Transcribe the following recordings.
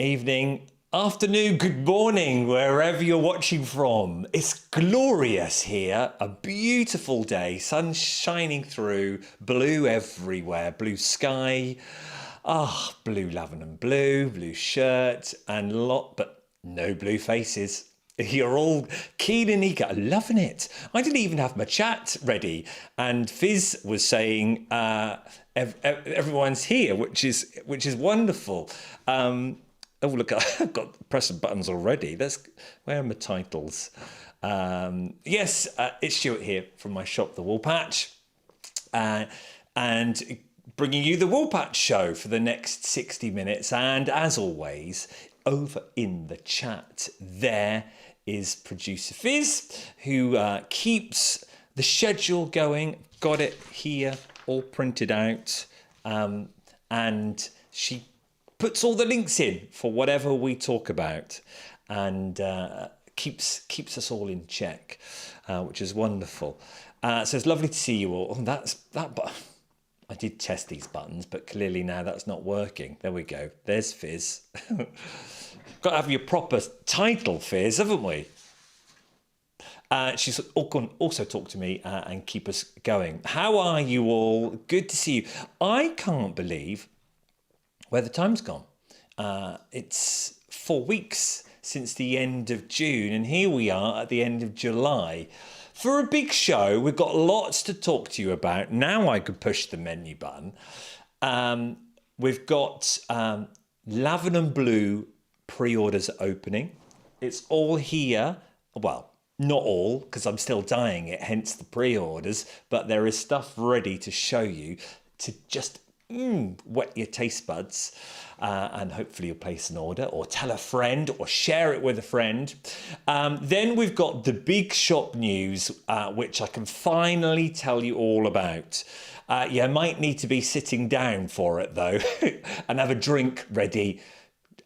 evening, afternoon, good morning, wherever you're watching from. It's glorious here, a beautiful day, sun shining through, blue everywhere, blue sky, blue lavender and blue shirt, and but no blue faces. You're all keen and eager, loving it. I didn't even have my chat ready, and Fizz was saying everyone's here, which is wonderful. Oh look, I've got pressing buttons already. Where are my titles? Yes, it's Stuart here from my shop, the Woolpatch, and bringing you the Woolpatch Show for the next 60 minutes. And as always, over in the chat there is producer Fizz, who keeps the schedule going. Got it here all printed out, and she puts all the links in for whatever we talk about, and keeps us all in check, which is wonderful. So it's lovely to see you all. That I did test these buttons, but clearly now that's not working. There we go. There's Fizz. Got to have your proper title, Fizz, haven't we? She's also talk to me and keep us going. How are you all? Good to see you. I can't believe where the time's gone. It's 4 weeks since the end of June, and here we are at the end of July. For a big show, we've got lots to talk to you about. Now I could push the menu button. We've got lavender and blue pre-orders opening. It's all here. Well, not all, because I'm still dyeing it, hence the pre-orders, but there is stuff ready to show you to just wet your taste buds, and hopefully you'll place an order or tell a friend or share it with a friend. Then we've got the big shop news, which I can finally tell you all about. You might need to be sitting down for it though and have a drink ready.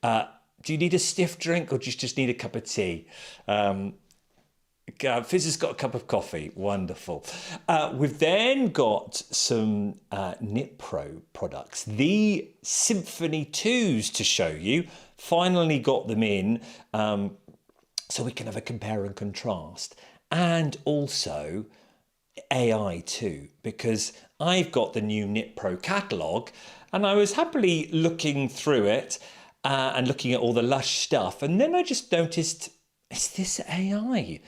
Do you need a stiff drink or do you just need a cup of tea? Fizz has got a cup of coffee. Wonderful. We've then got some Knit Pro products. The Symfonie 2s to show you. Finally got them in, so we can have a compare and contrast. And also AI too, because I've got the new Knit Pro catalogue and I was happily looking through it and looking at all the lush stuff. And then I just noticed, is this AI?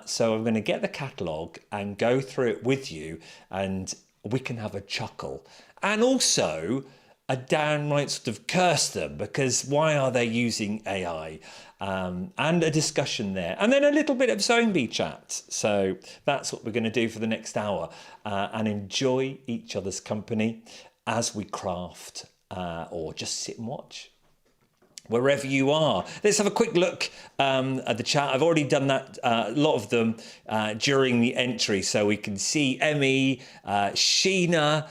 So I'm going to get the catalogue and go through it with you, and we can have a chuckle and also a downright sort of curse them, because why are they using AI? And a discussion there, and then a little bit of sewing bee chat. So that's what we're going to do for the next hour, and enjoy each other's company as we craft, or just sit and watch. Wherever you are. Let's have a quick look at the chat. I've already done that, a lot of them during the entry, so we can see Emmy, Sheena,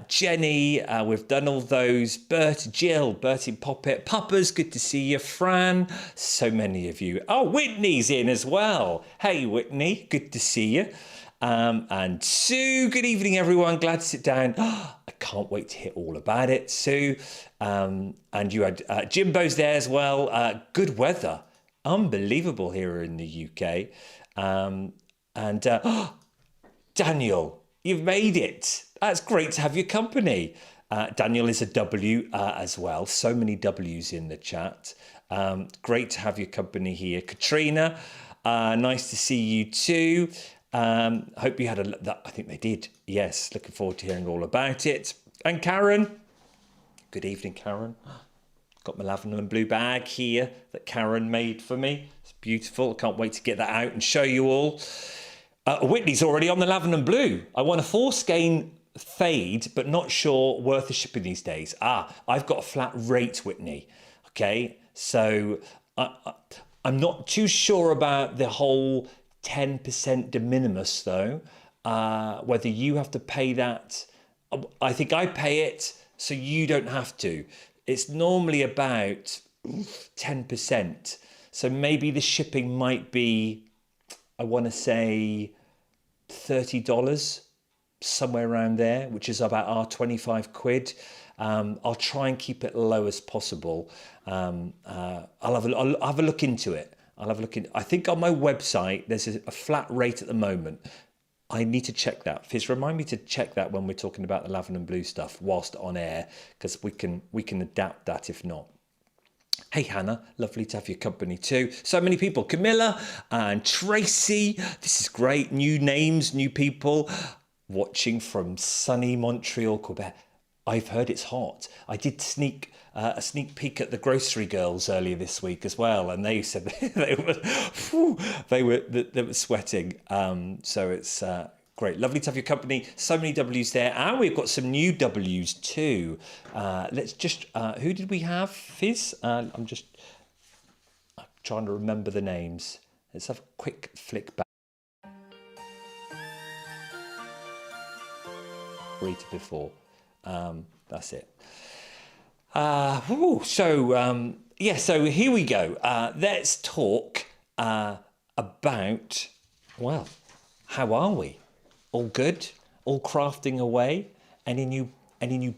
Jenny, we've done all those, Bert, Jill, Bertie Poppet, Papa's, good to see you, Fran, so many of you. Oh, Whitney's in as well. Hey Whitney, good to see you. And Sue, good evening everyone, glad to sit down. I can't wait to hear all about it, Sue. And you had Jimbo's there as well. Good weather, unbelievable here in the UK. Daniel, you've made it. That's great to have your company. Daniel is a W as well. So many W's in the chat. Great to have your company here. Katrina, nice to see you too. Hope you had I think they did. Yes, looking forward to hearing all about it. And Karen, good evening, Karen. Got my lavender and blue bag here that Karen made for me. It's beautiful. Can't wait to get that out and show you all. Whitney's already on the lavender and blue. I want a foreskein fade, but not sure worth the shipping these days. I've got a flat rate, Whitney. Okay, so I'm not too sure about the whole 10% de minimis though, whether you have to pay that. I think I pay it, so you don't have to. It's normally about 10%. So maybe the shipping might be, I want to say $30. somewhere around there, which is about our 25 quid. I'll try and keep it low as possible. I'll have a look into it. I think on my website there's a flat rate at the moment. I need to check that. Fizz, remind me to check that when we're talking about the lavender and blue stuff whilst on air, because we can adapt that if not. Hey Hannah, lovely to have your company too. So many people, Camilla and Tracy. This is great. New names, new people watching from sunny Montreal, Quebec. I've heard it's hot. I did a sneak peek at the grocery girls earlier this week as well, and they said they were sweating. So it's great, lovely to have your company. So many W's there, and we've got some new W's too. Let's just who did we have, Fizz? I'm trying to remember the names. Let's have a quick flick back. Read before. That's it. So here we go. Let's talk about, well, how are we? All good? All crafting away? Any new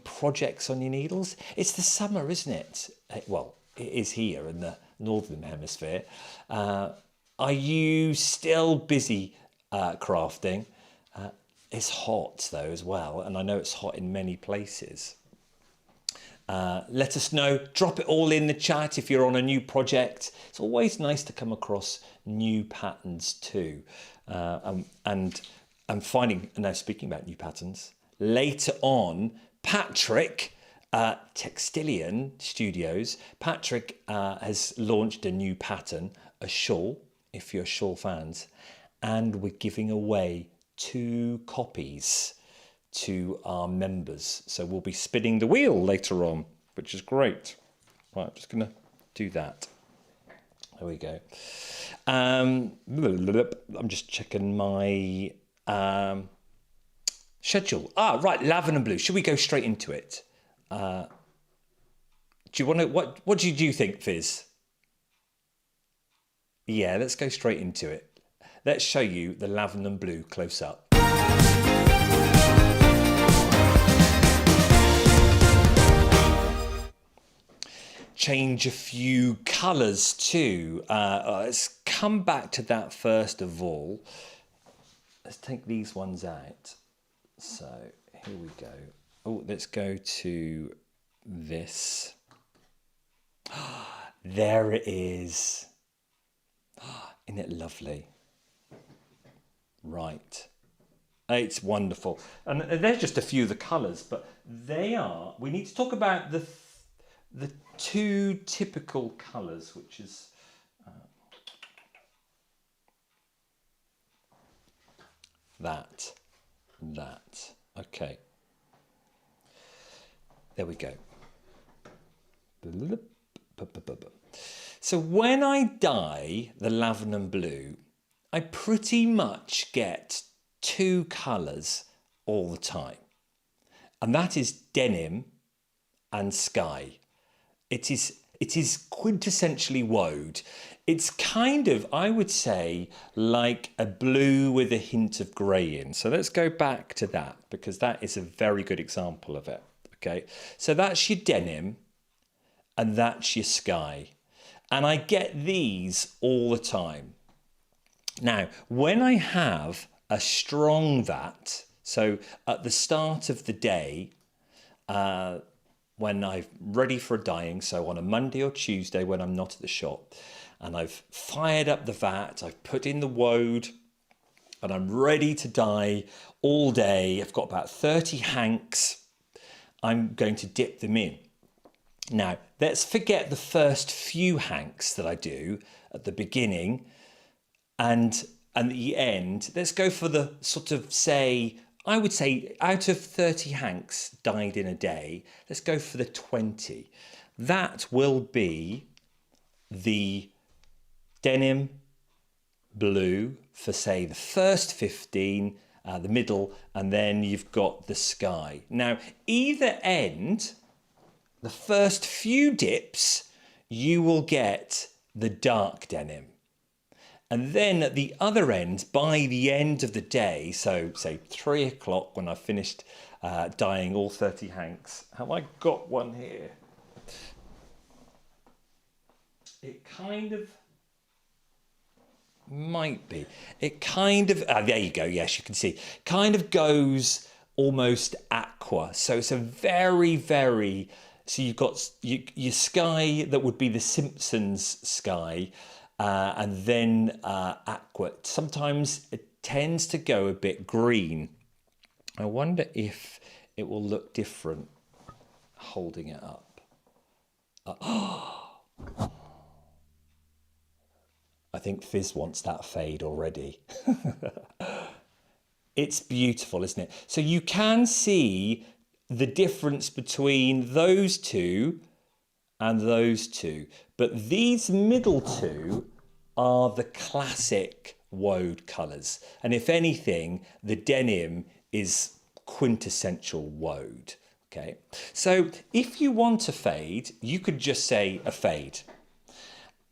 projects on your needles? It's the summer, isn't it? Well, it is here in the Northern Hemisphere. Are you still busy crafting? It's hot though as well, and I know it's hot in many places. Let us know, drop it all in the chat if you're on a new project. It's always nice to come across new patterns too. And I'm finding, now speaking about new patterns, later on, Patrick, Textillian Studios, Patrick has launched a new pattern, a shawl, if you're shawl fans, and we're giving away 2 copies to our members. So we'll be spinning the wheel later on, which is great. Right, I'm just gonna do that. There we go. I'm just checking my schedule. Right, lavender and blue. Should we go straight into it? Do you want to, what do you think, Fizz? Yeah, let's go straight into it. Let's show you the lavender and blue close up. Change a few colours too. Let's come back to that first of all. Let's take these ones out. So here we go. Oh, let's go to this. There it is. Isn't it lovely? Right. It's wonderful. And there's just a few of the colours, but we need to talk about the 2 typical colours, which is that. Okay. There we go. So when I dye the lavender and blue, I pretty much get 2 colours all the time. And that is denim and sky. It is quintessentially woad. It's kind of, I would say, like a blue with a hint of grey in. So let's go back to that, because that is a very good example of it. Okay, so that's your denim and that's your sky. And I get these all the time. Now, when I have a strong vat, so at the start of the day, when I'm ready for dyeing, so on a Monday or Tuesday when I'm not at the shop, and I've fired up the vat, I've put in the woad, and I'm ready to dye all day. I've got about 30 hanks. I'm going to dip them in. Now, let's forget the first few hanks that I do at the beginning and at the end. Let's go for the sort of, say, I would say out of 30 hanks dyed in a day, let's go for the 20. That will be the denim blue for, say, the first 15, the middle, and then you've got the sky. Now, either end, the first few dips, you will get the dark denim. And then at the other end, by the end of the day, so say 3 o'clock when I finished dyeing all 30 hanks, have I got one here? It kind of might be. It kind of, there you go, yes, you can see. Kind of goes almost aqua. So it's a very, very, so you've got your sky that would be the Simpsons sky, and then aqua. Sometimes it tends to go a bit green. I wonder if it will look different holding it up. I think Fizz wants that fade already. It's beautiful, isn't it? So you can see the difference between those two and those two. But these middle two are the classic woad colours. And if anything, the denim is quintessential woad. Okay, so if you want a fade, you could just say a fade.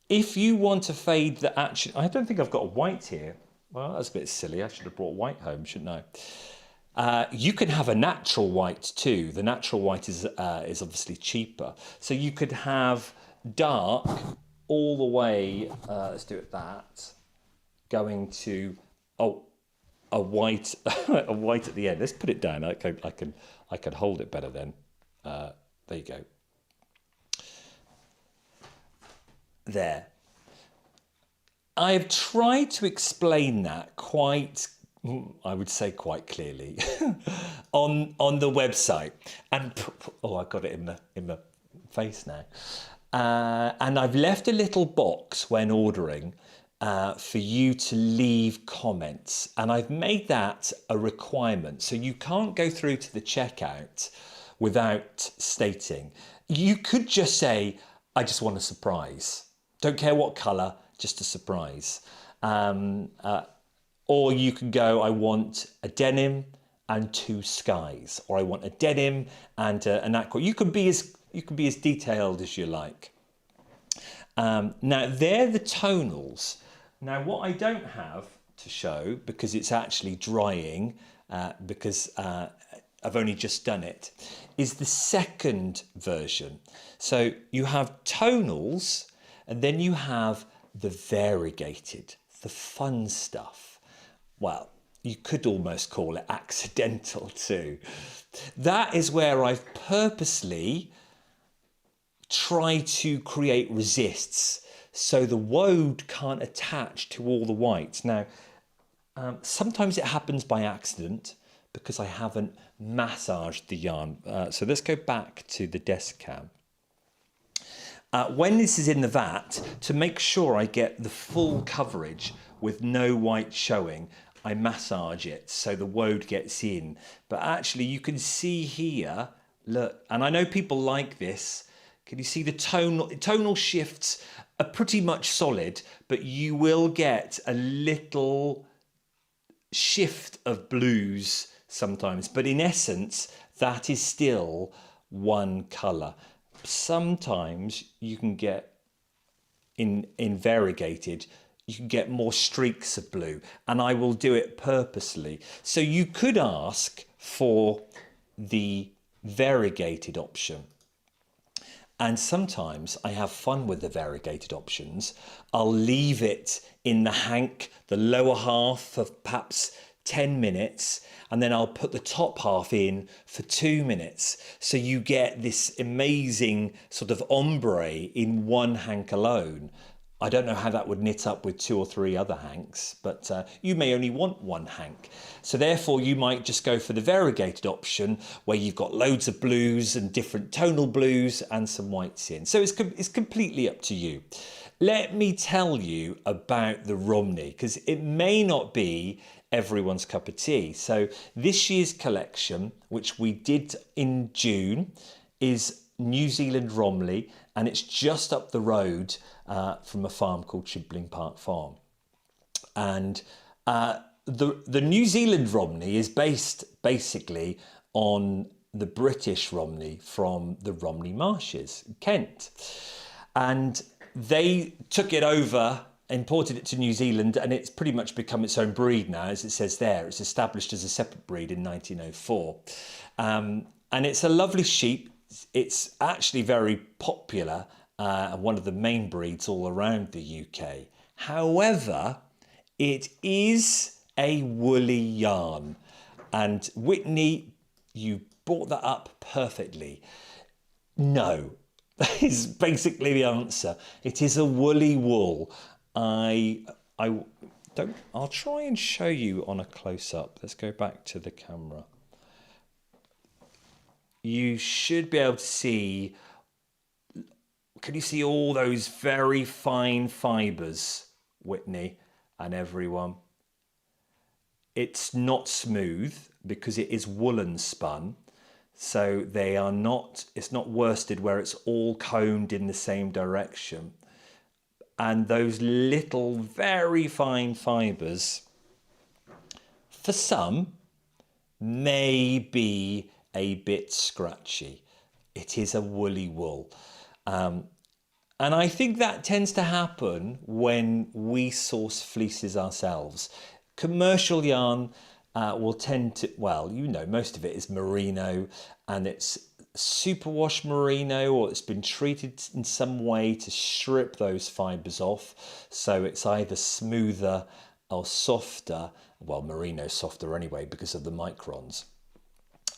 If you want a fade that actually, I don't think I've got a white here. Well, that's a bit silly. I should have brought white home, shouldn't I? You can have a natural white too. The natural white is obviously cheaper. So you could have dark all the way, let's do it that, going to, a white, a white at the end. Let's put it down. I can hold it better then. There you go. There. I've tried to explain that quite, I would say quite clearly, on the website. And oh, I got it in the face now. And I've left a little box when ordering for you to leave comments, and I've made that a requirement. So you can't go through to the checkout without stating. You could just say, I just want a surprise. Don't care what colour, just a surprise. Or you can go, I want a denim and 2 skies, or I want a denim and an aqua. You can be as detailed as you like. Now they're the tonals. Now what I don't have to show, because it's actually drying, because I've only just done it, is the second version. So you have tonals, and then you have the variegated, the fun stuff. Well, you could almost call it accidental too. That is where I've purposely tried to create resists so the woad can't attach to all the whites. Now, sometimes it happens by accident because I haven't massaged the yarn. So let's go back to the desk cam. When this is in the vat, to make sure I get the full coverage with no white showing, I massage it so the woad gets in. But actually you can see here, look, and I know people like this. Can you see the tonal shifts are pretty much solid, but you will get a little shift of blues sometimes. But in essence, that is still one colour. Sometimes you can get, in variegated, you can get more streaks of blue, and I will do it purposely. So you could ask for the variegated option. And sometimes I have fun with the variegated options. I'll leave it in the hank, the lower half, for perhaps 10 minutes, and then I'll put the top half in for 2 minutes. So you get this amazing sort of ombre in one hank alone. I don't know how that would knit up with 2 or 3 other hanks, but you may only want 1 hank. So therefore you might just go for the variegated option where you've got loads of blues and different tonal blues and some whites in. So it's completely up to you. Let me tell you about the Romney, because it may not be everyone's cup of tea. So this year's collection, which we did in June, is New Zealand Romney, and it's just up the road from a farm called Chibling Park Farm. And the New Zealand Romney is based basically on the British Romney from the Romney Marshes, Kent. And they took it over imported it to New Zealand, and it's pretty much become its own breed now, as it says there. It's established as a separate breed in 1904. And it's a lovely sheep. It's actually very popular, one of the main breeds all around the UK. However, it is a woolly yarn. And Whitney, you brought that up perfectly. No, that is basically the answer. It is a woolly wool. I'll try and show you on a close-up. Let's go back to the camera. You should be able to see, can you see all those very fine fibres, Whitney and everyone? It's not smooth because it is woolen spun. So they are not, it's not worsted where it's all combed in the same direction. And those little, very fine fibres, for some, may be a bit scratchy. It is a woolly wool. And I think that tends to happen when we source fleeces ourselves. Commercial yarn will tend to, well, you know, most of it is merino, and it's superwash merino, or it's been treated in some way to strip those fibres off. So it's either smoother or softer. Well, merino's softer anyway because of the microns,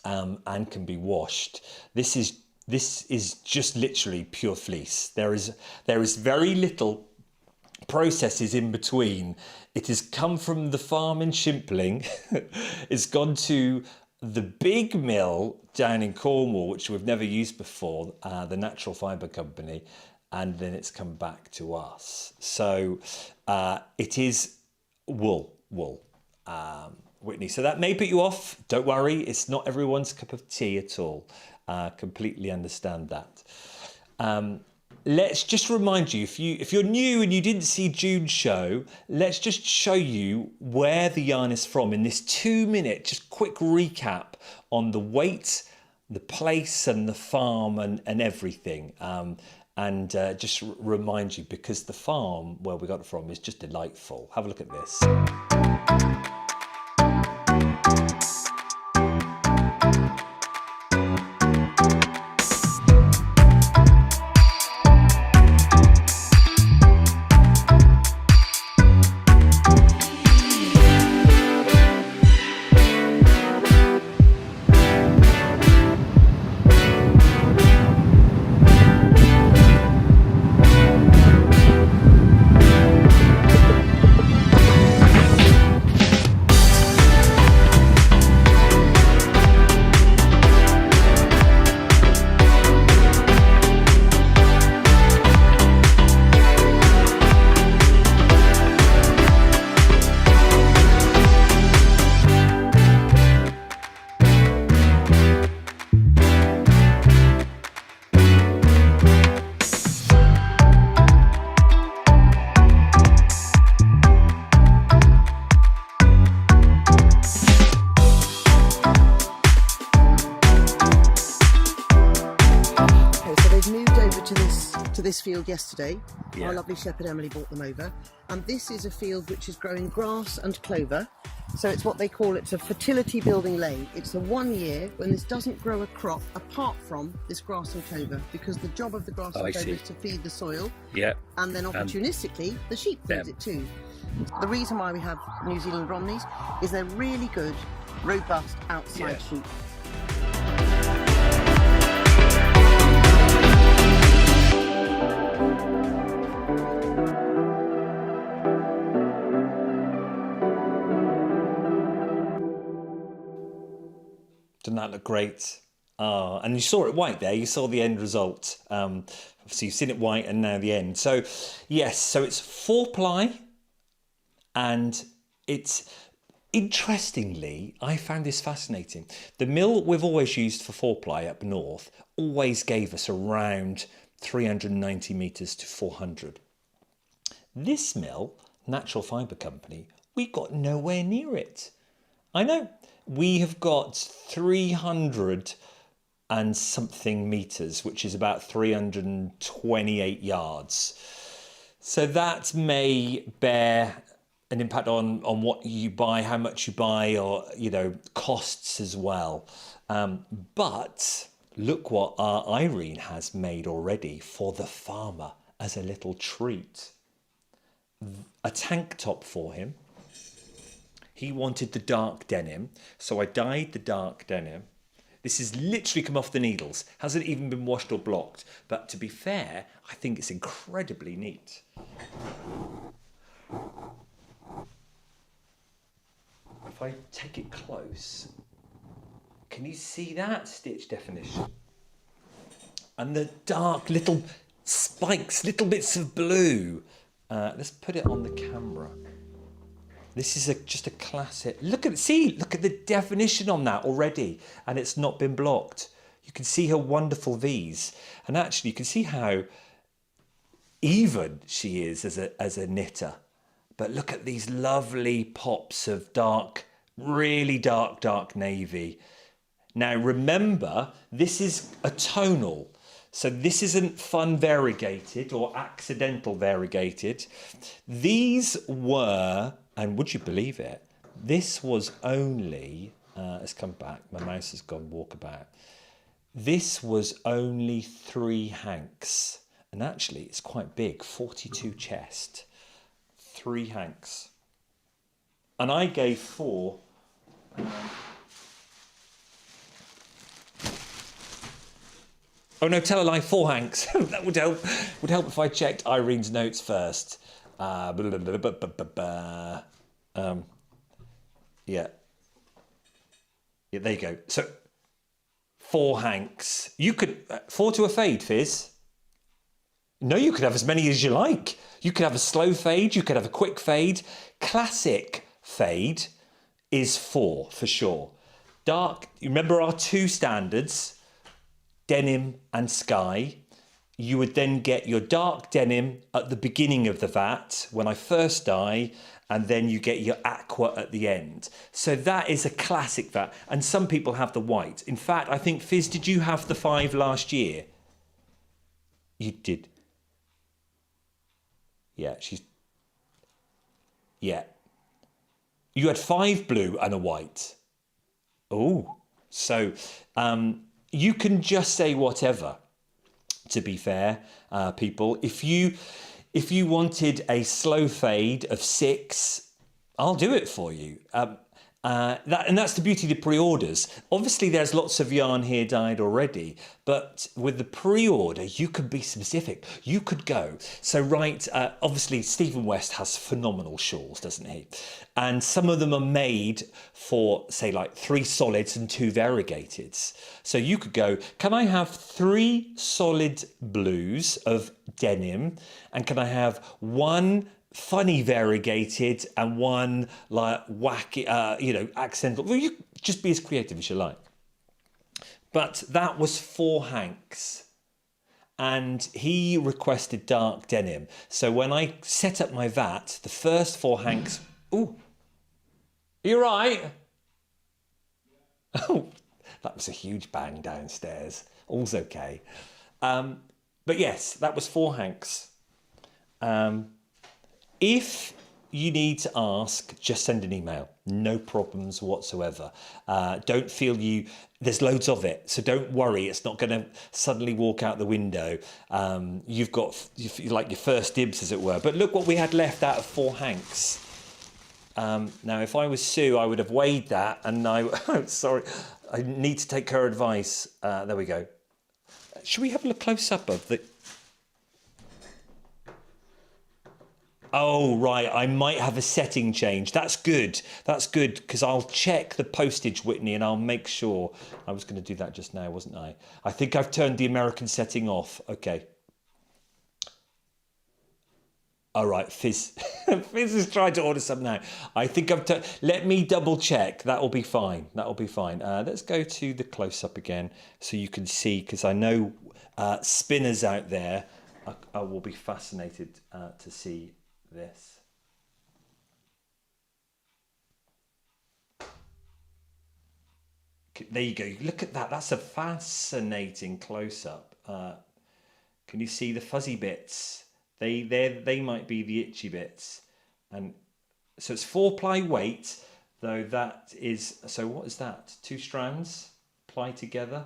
and can be washed. This is just literally pure fleece. There is very little processes in between. It has come from the farm in Shimpling. It's gone to the big mill down in Cornwall, which we've never used before, the Natural Fibre Company, and then it's come back to us. So it is wool, Whitney. So that may put you off. Don't worry, it's not everyone's cup of tea at all. Completely understand that. Let's just remind you, if you're new and you didn't see June's show, let's just show you where the yarn is from in this 2-minute, just quick recap on the weight, the place and the farm and everything. And just remind you, because the farm where we got it from is just delightful. Have a look at this. This field yesterday. Our lovely shepherd Emily brought them over, and this is a field which is growing grass and clover. So it's what they call, it's a fertility building lane. It's the 1 year when this doesn't grow a crop apart from this grass and clover, because the job of the grass and clover is to feed the soil, and then opportunistically the sheep feeds it too. The reason why we have New Zealand Romneys is they're really good, robust outside sheep. Doesn't that look great? And you saw it white there. You saw the end result. So you've seen it white and now the end. So yes, so it's 4-ply, and it's, interestingly, I found this fascinating. The mill we've always used for 4-ply up north always gave us around 390 metres to 400. This mill, Natural Fibre Company, we got nowhere near it. I know. We have got 300 and something metres, which is about 328 yards. So that may bear an impact on what you buy, how much you buy, or, you know, costs as well. But look what our Irene has made already for the farmer as a little treat. A tank top for him. He wanted the dark denim, so I dyed the dark denim. This has literally come off the needles, hasn't even been washed or blocked. But to be fair, I think it's incredibly neat. If I take it close, can you see that stitch definition? And the dark little spikes, little bits of blue. Let's put it on the camera. This is just a classic. Look at the definition on that already, and it's not been blocked. You can see her wonderful V's, and actually you can see how even she is as a knitter. But look at these lovely pops of dark, really dark navy. Now remember, this is a tonal. So this isn't fun variegated or accidental variegated. These were, and would you believe it, this was only, let's come back, my mouse has gone walkabout. This was only 3 hanks. And actually it's quite big, 42 chest, 3 hanks. And I gave 4. Oh no, tell a lie, 4 hanks. That would help. Would help if I checked Irene's notes first. Yeah. Yeah, there you go. So 4 hanks. You could 4 to a fade, Fizz. No, you could have as many as you like. You could have a slow fade. You could have a quick fade. Classic fade is 4 for sure. Dark. You remember our 2 standards. Denim and sky. You would then get your dark denim at the beginning of the vat when I first dye, and then you get your aqua at the end. So that is a classic vat, and some people have the white. In fact, I think, Fizz, did you have the 5 last year? You did. Yeah, yeah. You had 5 blue and a white. Oh, so you can just say whatever, to be fair, people. If you wanted a slow fade of 6, I'll do it for you. And that's the beauty of the pre-orders. Obviously, there's lots of yarn here dyed already, but with the pre-order, you could be specific. You could go. So, right, obviously, Stephen West has phenomenal shawls, doesn't he? And some of them are made for, say, like 3 solids and 2 variegateds. So you could go, can I have 3 solid blues of denim? And can I have 1 funny variegated and 1 like wacky, accidental? Well, you just be as creative as you like. But that was 4 hanks. And he requested dark denim. So when I set up my vat, the first 4 hanks... Ooh, you're right. Oh, that was a huge bang downstairs. All's okay. But yes, that was 4 hanks. If you need to ask, just send an email. No problems whatsoever. Don't feel there's loads of it, so don't worry. It's not going to suddenly walk out the window. You've got like your first dibs, as it were. But look what we had left out of 4 hanks. Now, if I was Sue, I would have weighed that, and sorry, I need to take her advice. There we go. Should we have a close up of the... Oh, right, I might have a setting change. That's good. That's good, because I'll check the postage, Whitney, and I'll make sure. I was going to do that just now, wasn't I? I think I've turned the American setting off. Okay. All right, Fizz. Fizz is trying to order some now. I think let me double check. That'll be fine. That'll be fine. Let's go to the close-up again so you can see, because I know spinners out there I will be fascinated to see this. There you go. Look at that. That's a fascinating close-up. Can you see the fuzzy bits? They might be the itchy bits. And so it's 4-ply weight, though that is, so what is that? 2 strands ply together.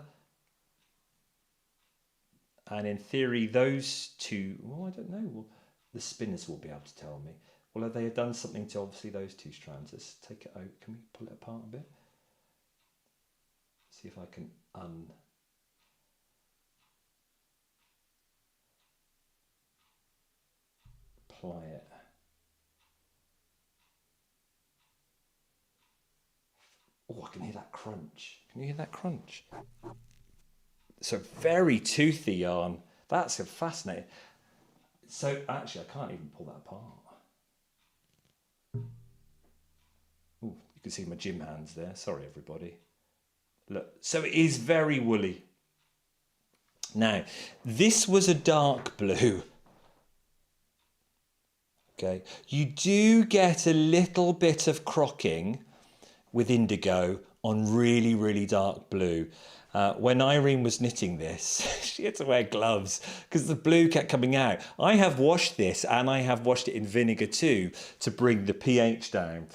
And in theory, those two, well, I don't know. Well, the spinners will be able to tell me. Well, they have done something to obviously those 2 strands. Let's take it out. Can we pull it apart a bit? See if I can apply it. Oh, I can hear that crunch. Can you hear that crunch? So very toothy yarn. That's fascinating. So actually, I can't even pull that apart. Oh, you can see my gym hands there. Sorry, everybody. Look, so it is very woolly. Now, this was a dark blue. Okay, you do get a little bit of crocking with indigo on really, really dark blue. When Irene was knitting this, she had to wear gloves because the blue kept coming out. I have washed this, and I have washed it in vinegar too to bring the pH down.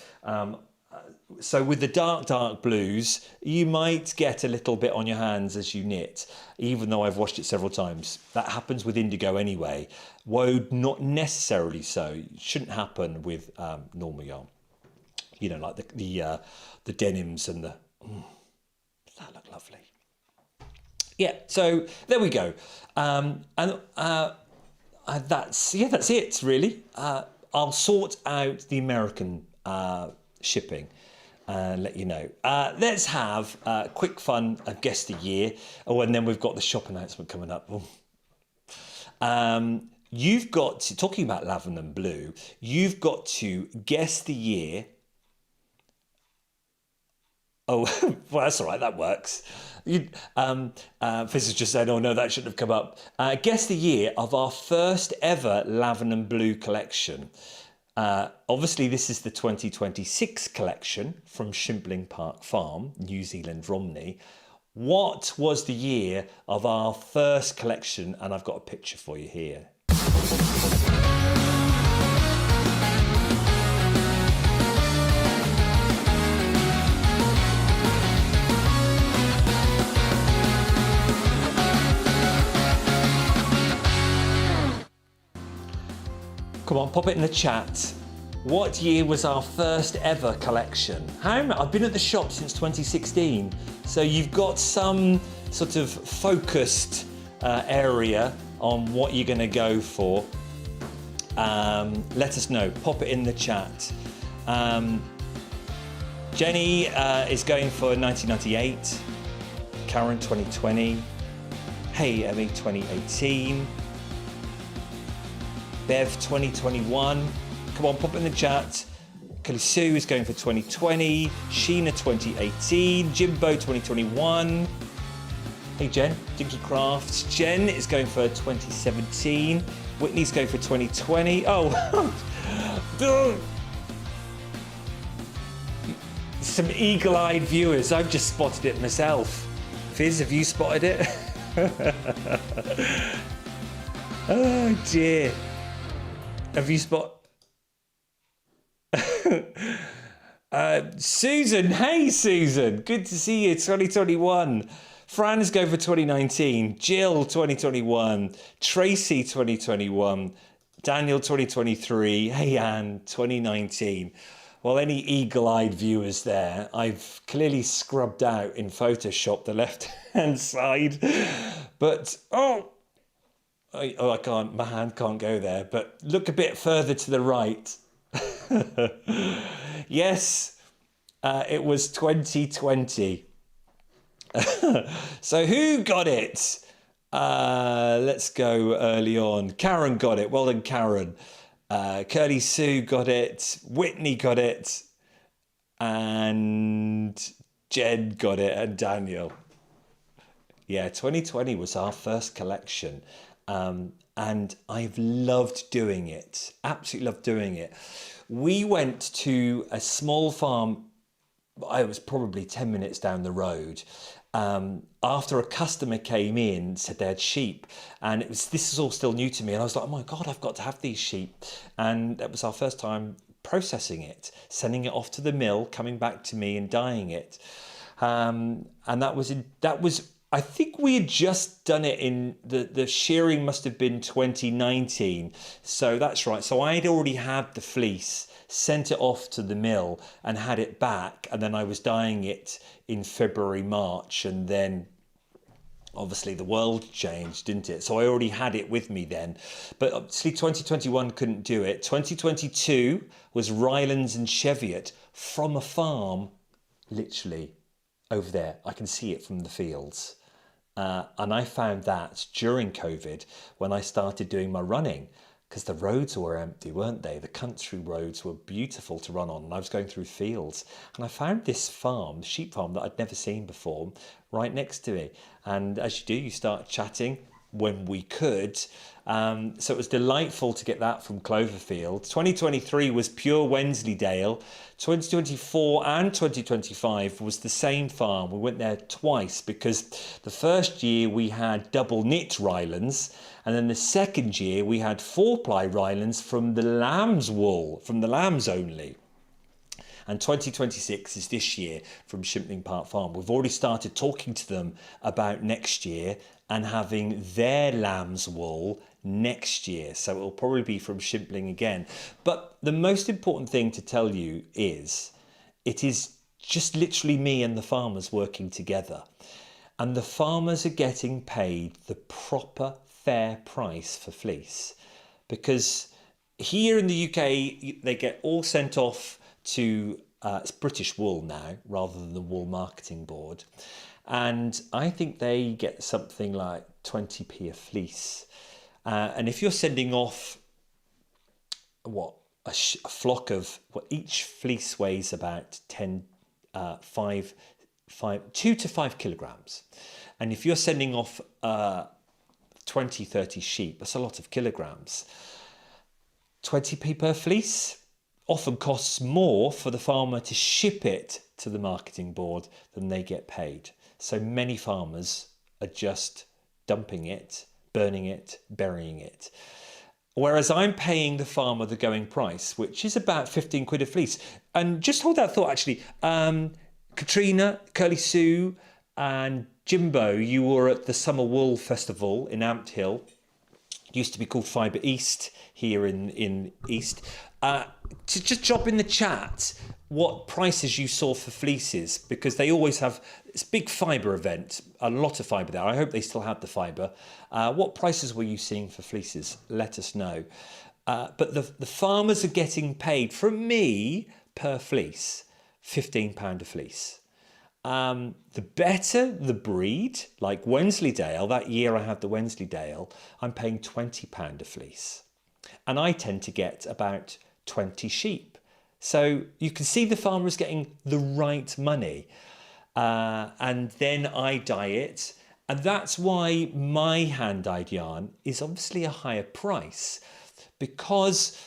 So with the dark blues, you might get a little bit on your hands as you knit, even though I've washed it several times. That happens with indigo anyway. Woad, not necessarily so. It shouldn't happen with normal yarn. You know, like the denims and the... that look lovely. Yeah, so there we go. That's it, really. I'll sort out the American shipping and let you know. Let's have quick fun of Guess the Year. Oh, and then we've got the shop announcement coming up. You've got to, talking about lavender and blue, you've got to guess the year. Oh, well, that's all right. That works. Fizz has just said, oh no, that shouldn't have come up. Guess the year of our first ever lavender and blue collection. Obviously, this is the 2026 collection from Shimpling Park Farm, New Zealand, Romney. What was the year of our first collection? And I've got a picture for you here. Come on, pop it in the chat. What year was our first ever collection? I've been at the shop since 2016, so you've got some sort of focused area on what you're going to go for. Let us know. Pop it in the chat. Jenny is going for 1998. Karen 2020. Hey Emmy 2018. Bev 2021. Come on, pop it in the chat. Kelly Sue is going for 2020. Sheena 2018. Jimbo 2021. Hey Jen, Dinky Crafts. Jen is going for 2017. Whitney's going for 2020. Oh, some eagle-eyed viewers. I've just spotted it myself. Fizz, have you spotted it? Oh dear. Have you spotted? Susan, hey Susan, good to see you. 2021. Fran's going for 2019. Jill 2021. Tracy 2021. Daniel 2023. Hey Anne 2019. Well, any eagle-eyed viewers there, I've clearly scrubbed out in Photoshop the left-hand side, but I can't. My hand can't go there. But look a bit further to the right. Yes, it was 2020. So who got it? Let's go early on. Karen got it. Well done, Karen. Curly Sue got it. Whitney got it. And Jen got it. And Daniel. Yeah, 2020 was our first collection. And I've loved doing it. Absolutely loved doing it. We went to a small farm I was probably 10 minutes down the road. After a customer came in, said they had sheep, and this is all still new to me, and I was like, oh my God, I've got to have these sheep. And that was our first time processing it, sending it off to the mill, coming back to me and dyeing it. And that was I think we had just done it in the shearing must have been 2019. So that's right. So I'd already had the fleece, sent it off to the mill and had it back. And then I was dyeing it in February, March. And then obviously the world changed, didn't it? So I already had it with me then. But obviously 2021 couldn't do it. 2022 was Rylands and Cheviot from a farm, literally over there. I can see it from the fields. And I found that during COVID when I started doing my running, because the roads were empty, weren't they? The country roads were beautiful to run on, and I was going through fields. And I found this farm, sheep farm, that I'd never seen before, right next to me. And as you do, you start chatting when we could. So it was delightful to get that from Cloverfield. 2023 was pure Wensleydale. 2024 and 2025 was the same farm. We went there twice because the first year we had double knit Rylands, and then the second year we had 4-ply Rylands from the lamb's wool, from the lambs only. And 2026 is this year from Shimpling Park Farm. We've already started talking to them about next year and having their lamb's wool next year. So it will probably be from Shimpling again. But the most important thing to tell you is it is just literally me and the farmers working together. And the farmers are getting paid the proper fair price for fleece. Because here in the UK, they get all sent off to it's British Wool now rather than the Wool Marketing Board, and I think they get something like 20p a fleece, and if you're sending off a flock of each fleece weighs about 2 to 5 kilograms, and if you're sending off 20-30 sheep, that's a lot of kilograms. 20p per fleece often costs more for the farmer to ship it to the marketing board than they get paid. So many farmers are just dumping it, burning it, burying it. Whereas I'm paying the farmer the going price, which is about 15 quid a fleece. And just hold that thought, actually. Katrina, Curly Sue and Jimbo, you were at the Summer Wool Festival in Amt Hill. It used to be called VYBE East here in East. To just drop in the chat what prices you saw for fleeces, because they always have this big fibre event, a lot of fibre there. I hope they still have the fibre. What prices were you seeing for fleeces? Let us know. But the farmers are getting paid from me per fleece, £15 a fleece. The better the breed, like Wensleydale, that year I had the Wensleydale, I'm paying £20 a fleece. And I tend to get about 20 sheep. So you can see the farmer is getting the right money. And then I dye it. And that's why my hand-dyed yarn is obviously a higher price, because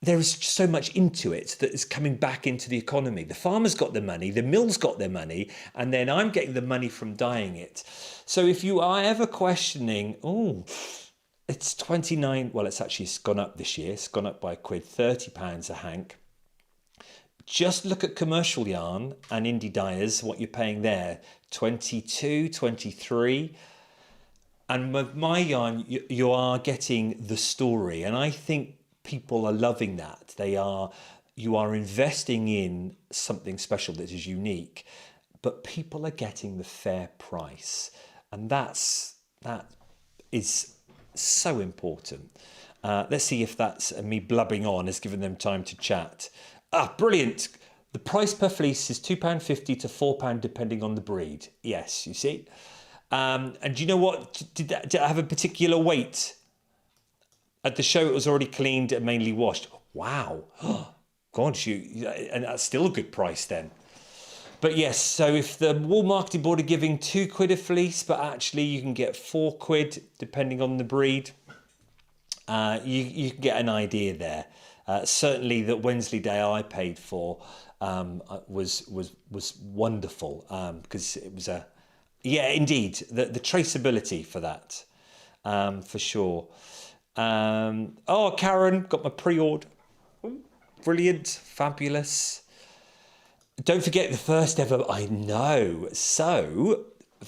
there is so much into it that is coming back into the economy. The farmer's got the money, the mill's got their money, and then I'm getting the money from dyeing it. So if you are ever questioning, it's 29, well, it's gone up this year. It's gone up by £1, £30 a hank. Just look at commercial yarn and indie dyers, what you're paying there, 22, 23. And with my yarn, you are getting the story. And I think people are loving that. You are investing in something special that is unique, but people are getting the fair price. And that is so important. Let's see if that's me blubbing on has given them time to chat. Brilliant. The price per fleece is £2.50 to £4 depending on the breed. Yes, you see. And do you know what? Did it have a particular weight? At the show, it was already cleaned and mainly washed. Wow. God, and that's still a good price then. But yes, so if the Wool Marketing Board are giving £2 a fleece, but actually you can get £4 depending on the breed, you can get an idea there. Certainly that Wensleydale I paid for was wonderful, because it was indeed, the traceability for that, for sure. Karen, got my pre-order. Brilliant, fabulous. Don't forget the first ever, I know. So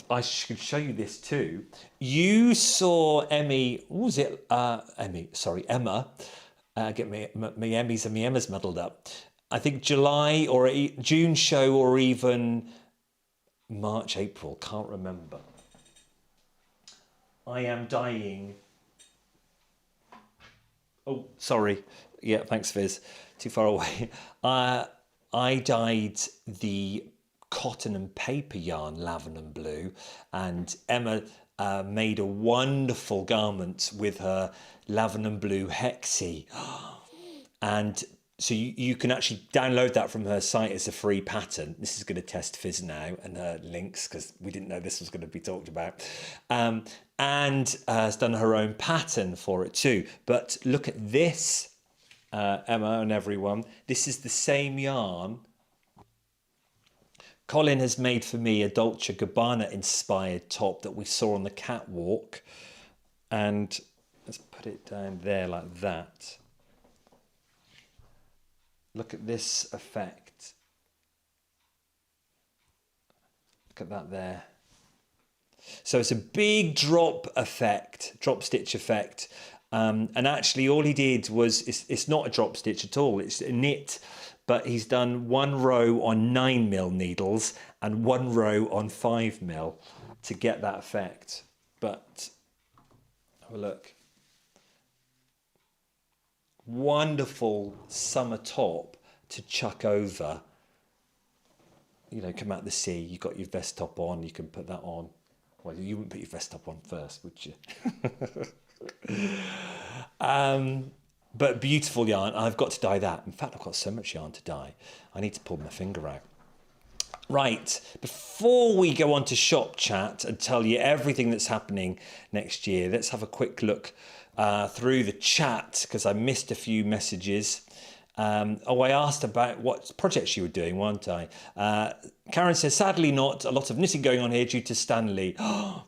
I should show you this too. You saw Emmy, what was it? Emma. Get my Emmys and my Emmas muddled up. I think July or June show, or even March, April, can't remember. I am dying. Oh, sorry. Yeah, thanks, Viz. Too far away. I dyed the cotton and paper yarn lavender and blue, and Emma made a wonderful garment with her lavender and blue hexie. And so you can actually download that from her site as a free pattern. This is going to test Fizz now and her links, because we didn't know this was going to be talked about. And has done her own pattern for it too. But look at this, Emma and everyone. This is the same yarn. Colin has made for me a Dolce & Gabbana inspired top that we saw on the catwalk. And let's put it down there like that. Look at this effect. Look at that there. So it's a big drop effect, drop stitch effect. And actually all he did was, it's not a drop stitch at all, it's a knit, but he's done one row on 9mm needles and one row on 5mm to get that effect. But have a look. Wonderful summer top to chuck over. You know, come out the sea, you've got your vest top on, you can put that on. Well, you wouldn't put your vest top on first, would you? But beautiful yarn. I've got to dye that. In fact, I've got so much yarn to dye. I need to pull my finger out. Right, before we go on to shop chat and tell you everything that's happening next year, let's have a quick look through the chat, because I missed a few messages. I asked about what projects you were doing, weren't I? Karen says, sadly not. A lot of knitting going on here due to Stanley.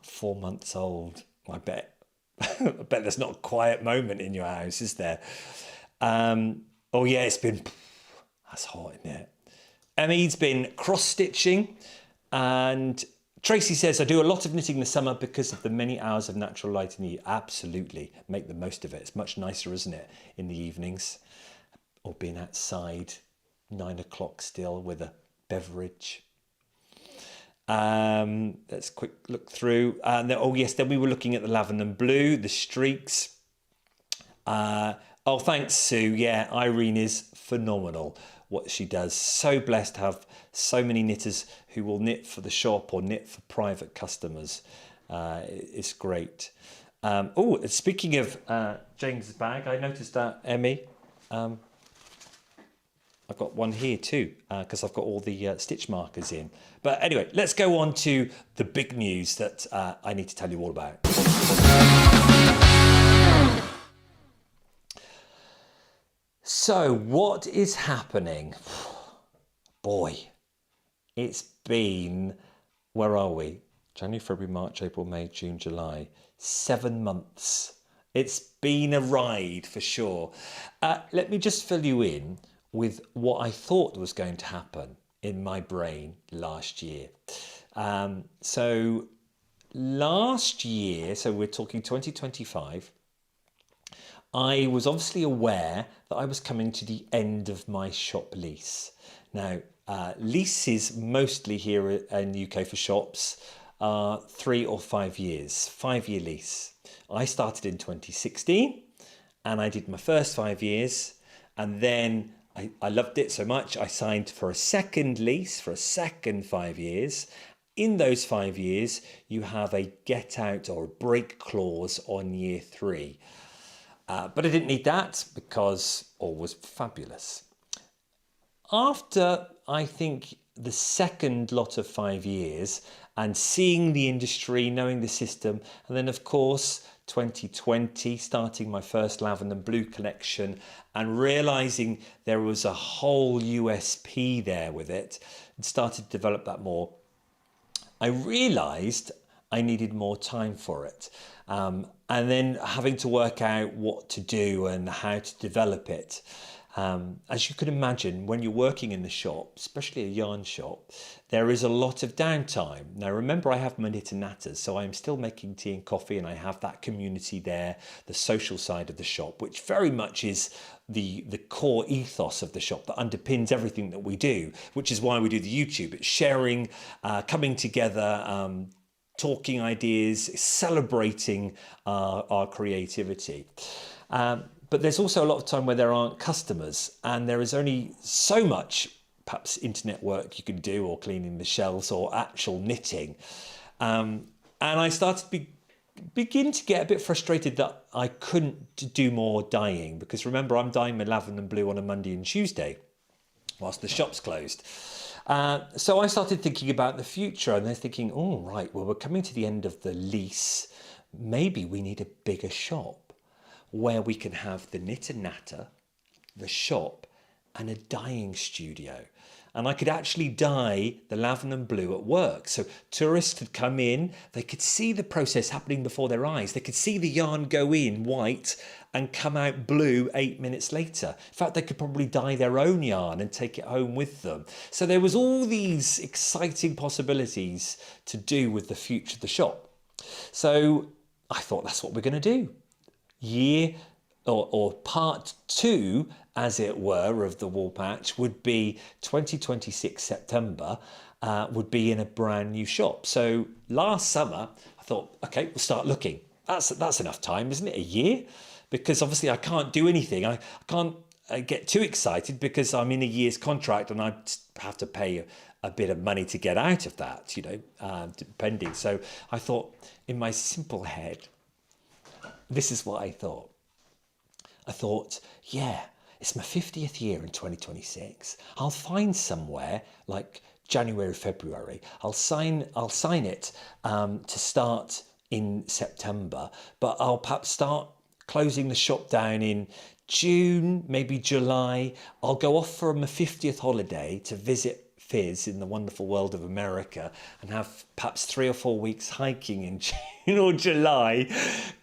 4 months old, I bet. I bet there's not a quiet moment in your house, is there? It's been... That's hot, isn't it? Emmy's been cross-stitching, and Tracy says, I do a lot of knitting in the summer because of the many hours of natural light in the... Absolutely, make the most of it. It's much nicer, isn't it, in the evenings? Or being outside, 9 o'clock still with a beverage. Let's quick look through. Then we were looking at the lavender and blue, the streaks. Thanks, Sue. Yeah, Irene is phenomenal. What she does. So blessed to have so many knitters who will knit for the shop or knit for private customers. It's great. Speaking of James's bag, I noticed that, Emmy. I've got one here too, because I've got all the stitch markers in. But anyway, let's go on to the big news that I need to tell you all about. So, what is happening? Boy, it's been, where are we? January, February, March, April, May, June, July. 7 months. It's been a ride for sure. Let me just fill you in with what I thought was going to happen in my brain last year. So last year, so we're talking 2025, I was obviously aware that I was coming to the end of my shop lease. Now, leases mostly here in the UK for shops are 3 or 5 years, 5-year lease. I started in 2016 and I did my first 5 years, and then I loved it so much, I signed for a second lease for a second 5 years. In those 5 years, you have a get out or a break clause on year 3. But I didn't need that because all was fabulous. After, I think, the second lot of 5 years and seeing the industry, knowing the system, and then of course 2020 starting my first lavender blue collection and realizing there was a whole USP there with it, and started to develop that more. I realized I needed more time for it, and then having to work out what to do and how to develop it. As you can imagine, when you're working in the shop, especially a yarn shop, there is a lot of downtime. Now remember, I have my knit and natters, so I'm still making tea and coffee, and I have that community there, the social side of the shop, which very much is the core ethos of the shop that underpins everything that we do, which is why we do the YouTube. It's sharing, coming together, talking ideas, celebrating our creativity. But there's also a lot of time where there aren't customers, and there is only so much perhaps internet work you can do, or cleaning the shelves, or actual knitting. And I started to begin to get a bit frustrated that I couldn't do more dyeing, because remember, I'm dyeing my lavender and blue on a Monday and Tuesday whilst the shop's closed. So I started thinking about the future, and then thinking, oh, right, well, we're coming to the end of the lease. Maybe we need a bigger shop where we can have the knit and natter, the shop, and a dyeing studio. And I could actually dye the lavender and blue at work. So tourists could come in, they could see the process happening before their eyes. They could see the yarn go in white and come out blue 8 minutes later. In fact, they could probably dye their own yarn and take it home with them. So there was all these exciting possibilities to do with the future of the shop. So I thought, that's what we're going to do. Year or part 2, as it were, of the Woolpatch would be 2026 September, would be in a brand new shop. So last summer I thought, okay, we'll start looking. That's enough time, isn't it? A year? Because obviously I can't do anything. I can't get too excited because I'm in a year's contract, and I have to pay a bit of money to get out of that, you know, depending. So I thought, in my simple head, this is what I thought. I thought, yeah, it's my 50th year in 2026. I'll find somewhere like January, February. I'll sign it to start in September, but I'll perhaps start closing the shop down in June, maybe July. I'll go off for my 50th holiday to visit Fizz in the wonderful world of America, and have perhaps 3 or 4 weeks hiking in June or July,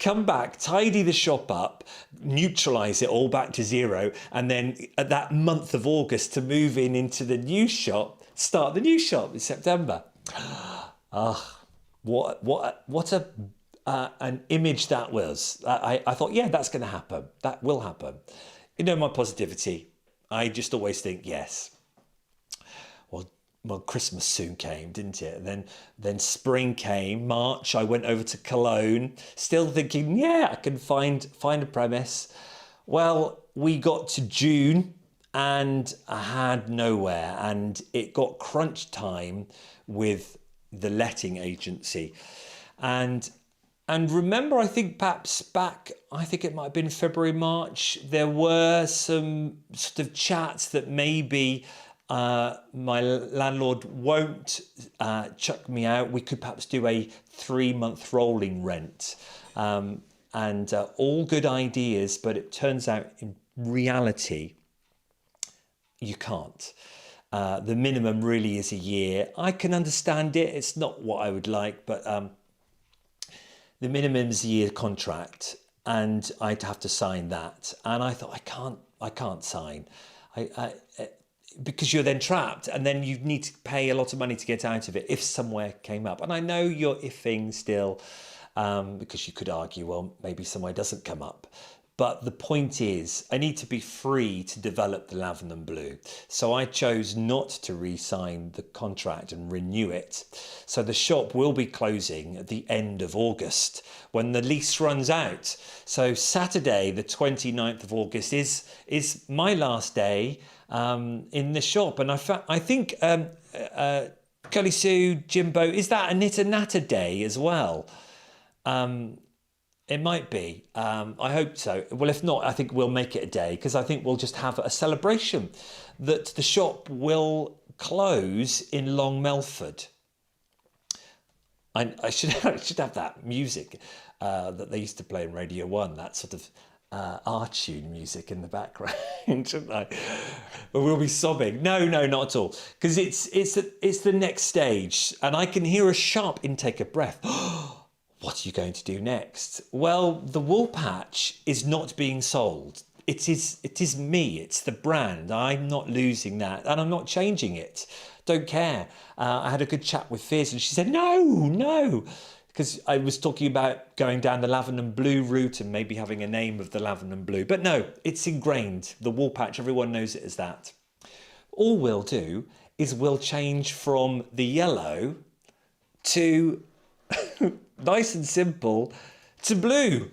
come back, tidy the shop up, neutralize it all back to zero, and then at that month of August to move into the new shop, start the new shop in September. What an image that was. I thought, yeah, that's going to happen. That will happen. You know, my positivity. I just always think, yes. Well, Christmas soon came, didn't it? And then spring came. March, I went over to Cologne, still thinking, yeah, I can find a premise. Well, we got to June and I had nowhere, and it got crunch time with the letting agency. And remember, I think perhaps back, I think it might have been February, March, there were some sort of chats that maybe my landlord won't chuck me out. We could perhaps do a 3-month rolling rent, and all good ideas, but it turns out in reality you can't. The minimum really is a year. I can understand it. It's not what I would like, but the minimum is a year contract, and I'd have to sign that. And I thought, I can't sign. Because you're then trapped, and then you need to pay a lot of money to get out of it if somewhere came up. And I know you're iffing still, because you could argue, well, maybe somewhere doesn't come up. But the point is, I need to be free to develop the lavender and blue. So I chose not to re-sign the contract and renew it. So the shop will be closing at the end of August when the lease runs out. So Saturday, the 29th of August is my last day in the shop. And I think Curly Sue, Jimbo, is that a knit and natter day as well? It might be. I hope so. Well, if not, I think we'll make it a day, because I think we'll just have a celebration that the shop will close in Long Melford. I should have that music that they used to play in Radio 1, that sort of R-tune music in the background, shouldn't I? But we'll be sobbing. No, not at all, because it's the next stage, and I can hear a sharp intake of breath. What are you going to do next? Well, the Woolpatch is not being sold. It is me. It's the brand. I'm not losing that, and I'm not changing it. Don't care. I had a good chat with Fizz, and she said, no, because I was talking about going down the lavender and blue route and maybe having a name of the lavender and blue. But no, it's ingrained. The Woolpatch, everyone knows it as that. All we'll do is we'll change from the yellow to nice and simple to blue.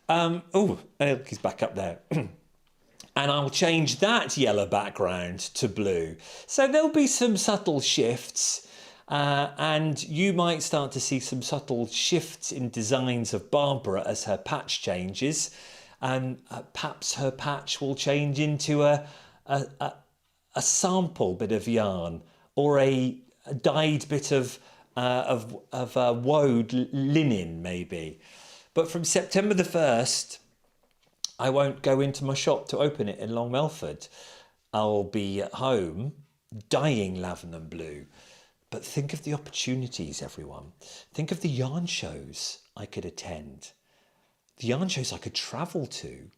He's back up there. And I'll change that yellow background to blue. So there'll be some subtle shifts, and you might start to see some subtle shifts in designs of Barbara as her patch changes, and perhaps her patch will change into a sample bit of yarn, or a dyed bit of wove linen maybe. But from September the 1st, I won't go into my shop to open it in Long Melford. I'll be at home dyeing lavender and blue. But think of the opportunities, everyone. Think of the yarn shows I could attend, the yarn shows I could travel to.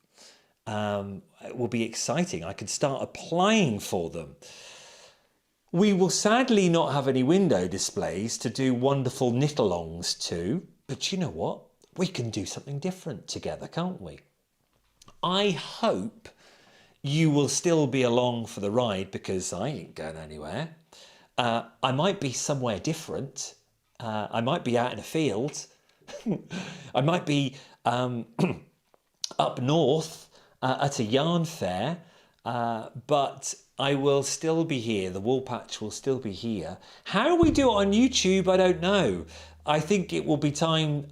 It will be exciting. I could start applying for them. We will sadly not have any window displays to do wonderful knit-alongs to, but you know what? We can do something different together, can't we? I hope you will still be along for the ride, because I ain't going anywhere. I might be somewhere different. I might be out in a field. I might be up north at a yarn fair, but I will still be here. The Woolpatch will still be here. How we do it on YouTube, I don't know. I think it will be time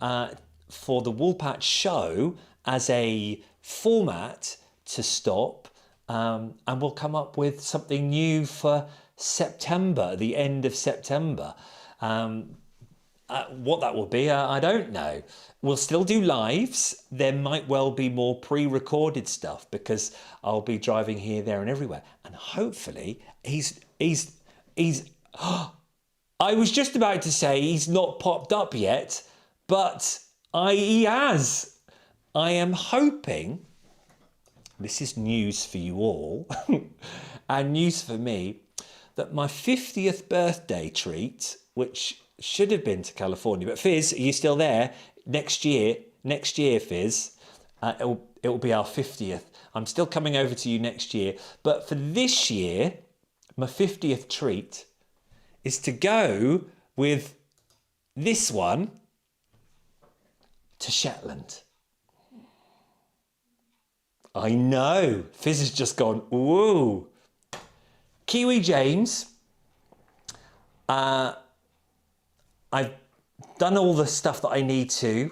for the Woolpatch Show as a format to stop, and we'll come up with something new for September, the end of September. What that will be, I don't know. We'll still do lives. There might well be more pre-recorded stuff, because I'll be driving here, there and everywhere. And hopefully he's I was just about to say he's not popped up yet, but he has. I am hoping, this is news for you all, and news for me, that my 50th birthday treat, which should have been to California, but Fizz, are you still there? Next year, Fizz, it will be our 50th. I'm still coming over to you next year, but for this year, my 50th treat is to go with this one to Shetland. I know, Fizz has just gone, woo. Kiwi James, I've done all the stuff that I need to,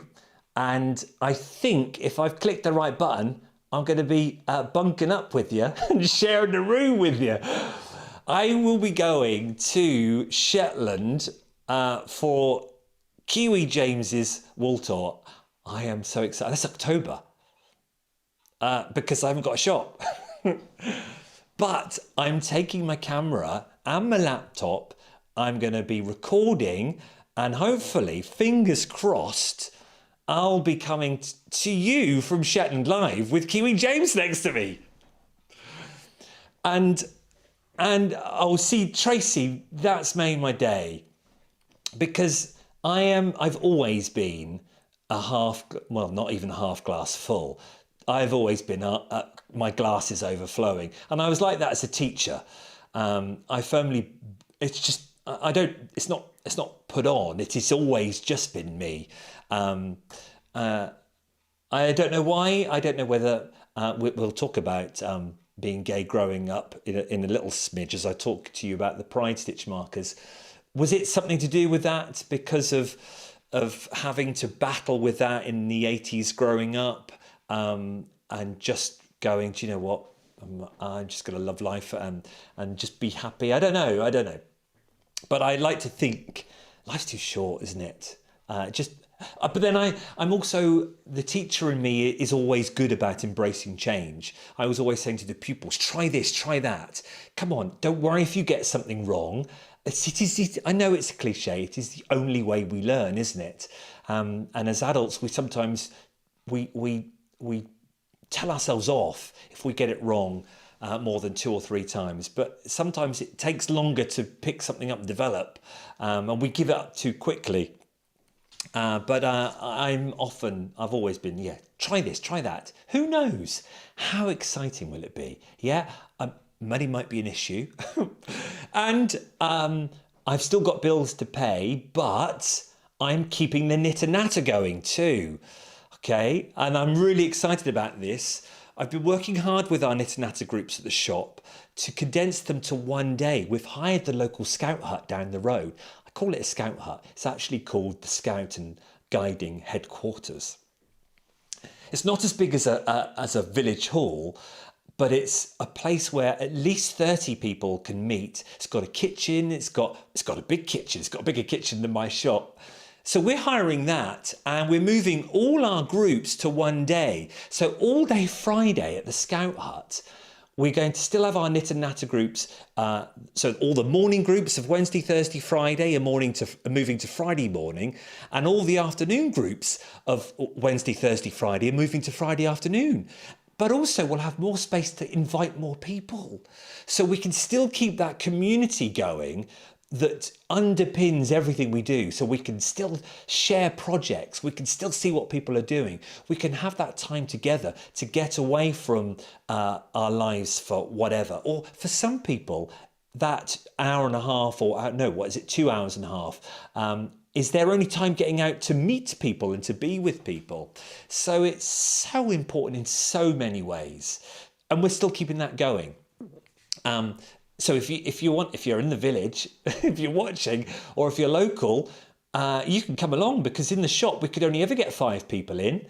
and I think if I've clicked the right button, I'm going to be bunking up with you and sharing the room with you. I will be going to Shetland for Kiwi James's wool tour. I am so excited. That's October. Because I haven't got a shop. But I'm taking my camera and my laptop. I'm going to be recording, and hopefully, fingers crossed, I'll be coming to you from Shetland Live with Kiwi James next to me. And I'll see Tracy. That's made my day, because I've always been not even a half glass full. I've always been my glass is overflowing, and I was like that as a teacher. It's not put on. It has always just been me. I don't know why. I don't know whether we'll talk about being gay growing up in a little smidge as I talk to you about the pride stitch markers. Was it something to do with that because of of having to battle with that in the 80s growing up, and just going, do you know what? I'm just going to love life and just be happy. I don't know. But I like to think life's too short, isn't it? But then I'm also, the teacher in me is always good about embracing change. I was always saying to the pupils, try this, try that. Come on, don't worry if you get something wrong. I know it's a cliche. It is the only way we learn, isn't it? And as adults, we sometimes we tell ourselves off if we get it wrong more than 2 or 3 times. But sometimes it takes longer to pick something up and develop, and we give it up too quickly. But I've always been, try this, try that. Who knows? How exciting will it be? Money might be an issue. And I've still got bills to pay, but I'm keeping the Knit and Natter going too. Okay, and I'm really excited about this. I've been working hard with our Knit and Natter groups at the shop to condense them to one day. We've hired the local scout hut down the road. I call it a scout hut. It's actually called the Scout and Guiding Headquarters. It's not as big as a village hall, but it's a place where at least 30 people can meet. It's got a kitchen. It's got a big kitchen. It's got a bigger kitchen than my shop. So we're hiring that, and we're moving all our groups to one day. So all day Friday at the Scout Hut, we're going to still have our Knit and Natter groups. So all the morning groups of Wednesday, Thursday, Friday are moving to Friday morning, and all the afternoon groups of Wednesday, Thursday, Friday are moving to Friday afternoon. But also we'll have more space to invite more people. So we can still keep that community going that underpins everything we do. So we can still share projects. We can still see what people are doing. We can have that time together to get away from our lives for whatever. Or for some people, that hour and a half, or 2 hours and a half, is their only time getting out to meet people and to be with people. So it's so important in so many ways. And we're still keeping that going. So if you're in the village, if you're watching, or if you're local, you can come along, because in the shop we could only ever get 5 people in.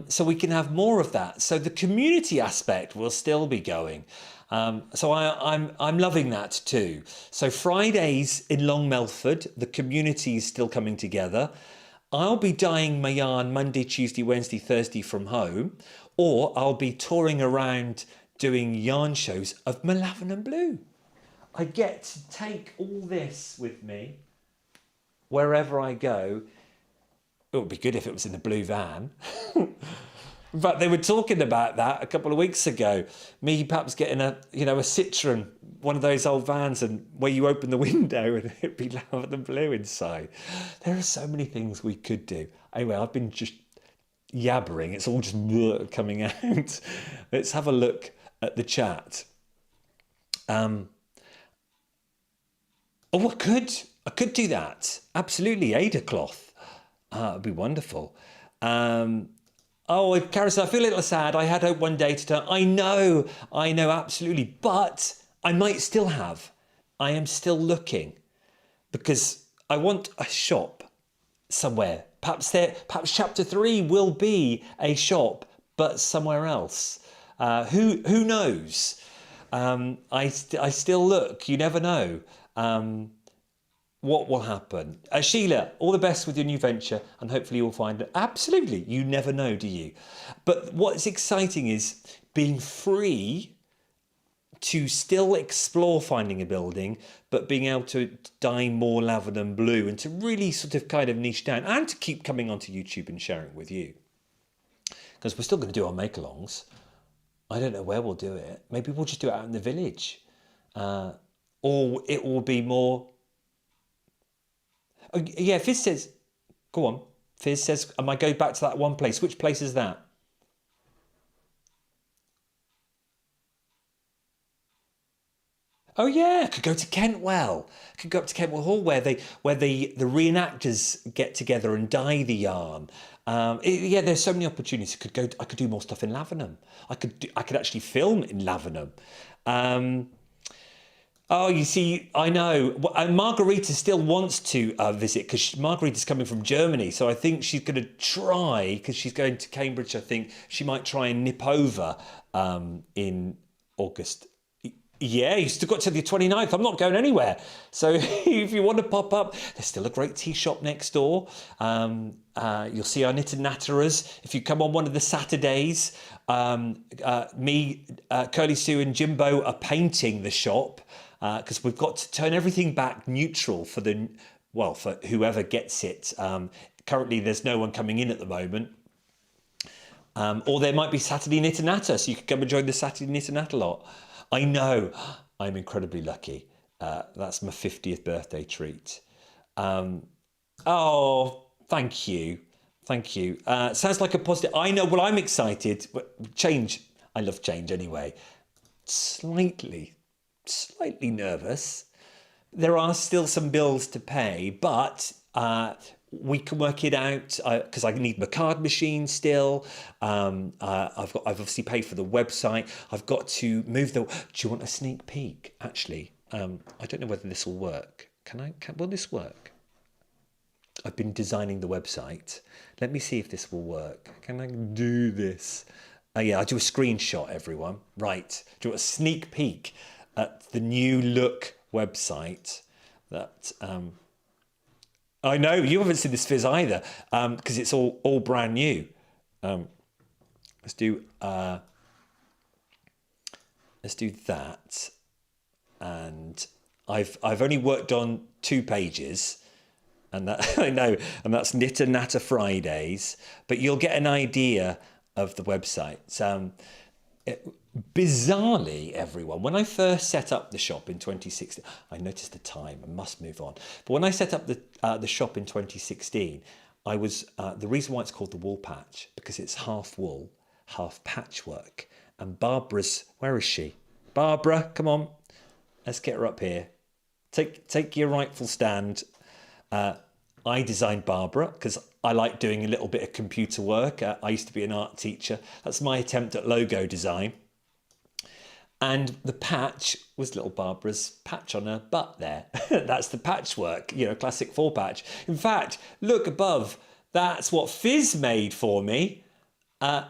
So we can have more of that. So the community aspect will still be going. So I'm loving that too. So Fridays in Long Melford, the community is still coming together. I'll be dyeing my yarn Monday, Tuesday, Wednesday, Thursday from home, or I'll be touring around doing yarn shows of my lavender and blue. I get to take all this with me wherever I go. It would be good if it was in the blue van. But they were talking about that a couple of weeks ago. Me perhaps getting a Citroen, one of those old vans, and where you open the window and it'd be lavender and blue inside. There are so many things we could do. Anyway, I've been just yabbering. It's all just coming out. Let's have a look at the chat. I could do that. Absolutely, Ada cloth. It'd be wonderful. Carousel, I feel a little sad. I had hope one day to turn. I know, absolutely. But I might still have. I am still looking, because I want a shop somewhere. Perhaps chapter 3 will be a shop, but somewhere else. Who knows? I still look. You never know what will happen. Sheila, all the best with your new venture, and hopefully you'll find it. Absolutely, you never know, do you? But what's exciting is being free to still explore finding a building, but being able to dye more lavender and blue, and to really sort of kind of niche down, and to keep coming onto YouTube and sharing with you. Because we're still going to do our make-alongs. I don't know where we'll do it. Maybe we'll just do it out in the village. Or it will be more... Oh, yeah, Fizz says... Go on. Fizz says, I might go back to that one place. Which place is that? Oh yeah, I could go to Kentwell. I could go up to Kentwell Hall where the reenactors get together and dye the yarn. There's so many opportunities. I could do more stuff in Lavenham. I could actually film in Lavenham. Oh, you see, I know. And Margarita still wants to visit because Margarita's coming from Germany. So I think she's going to try, because she's going to Cambridge, I think she might try and nip over in August. Yeah, you still got to the 29th. I'm not going anywhere. So if you want to pop up, there's still a great tea shop next door. You'll see our Knit and Natterers. If you come on one of the Saturdays, me, Curly Sue and Jimbo are painting the shop because we've got to turn everything back neutral for for whoever gets it. Currently, there's no one coming in at the moment. Or there might be Saturday Knit and Natter, so you could come and join the Saturday Knit and Natter lot. I know, I'm incredibly lucky. That's my 50th birthday treat. Oh, thank you. Thank you. Sounds like a positive. I know, well, I'm excited. Change, I love change anyway. Slightly nervous. There are still some bills to pay, but we can work it out because I need my card machine still. I've obviously paid for the website. I've got to move the. Do you want a sneak peek? Actually, I don't know whether this will work. Will this work? I've been designing the website. Let me see if this will work. Can I do this? Yeah, I'll do a screenshot, everyone. Right. Do you want a sneak peek at the new look website that I know you haven't seen this Fizz either, because it's all brand new. Let's do that, and I've only worked on 2 pages, and that I know, and that's Knit and Natter Fridays. But you'll get an idea of the website. Bizarrely, everyone, when I first set up the shop in 2016, I noticed the time, I must move on. But when I set up the shop in 2016, I was, the reason why it's called the Woolpatch, because it's half wool, half patchwork. And Barbara's, where is she? Barbara, come on, let's get her up here. Take your rightful stand. I designed Barbara because I like doing a little bit of computer work. I used to be an art teacher. That's my attempt at logo design. And the patch was little Barbara's patch on her butt there. That's the patchwork, classic 4-patch. In fact, look above. That's what Fizz made for me. I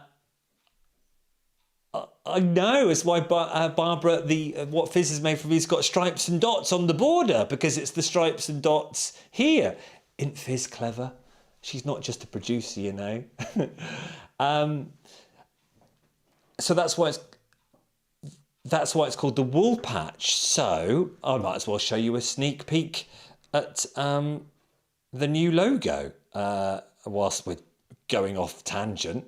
know it's why Barbara, what Fizz has made for me has got stripes and dots on the border, because it's the stripes and dots here. Isn't Fizz clever? She's not just a producer, So that's why it's called the Woolpatch. So I might as well show you a sneak peek at the new logo whilst we're going off tangent.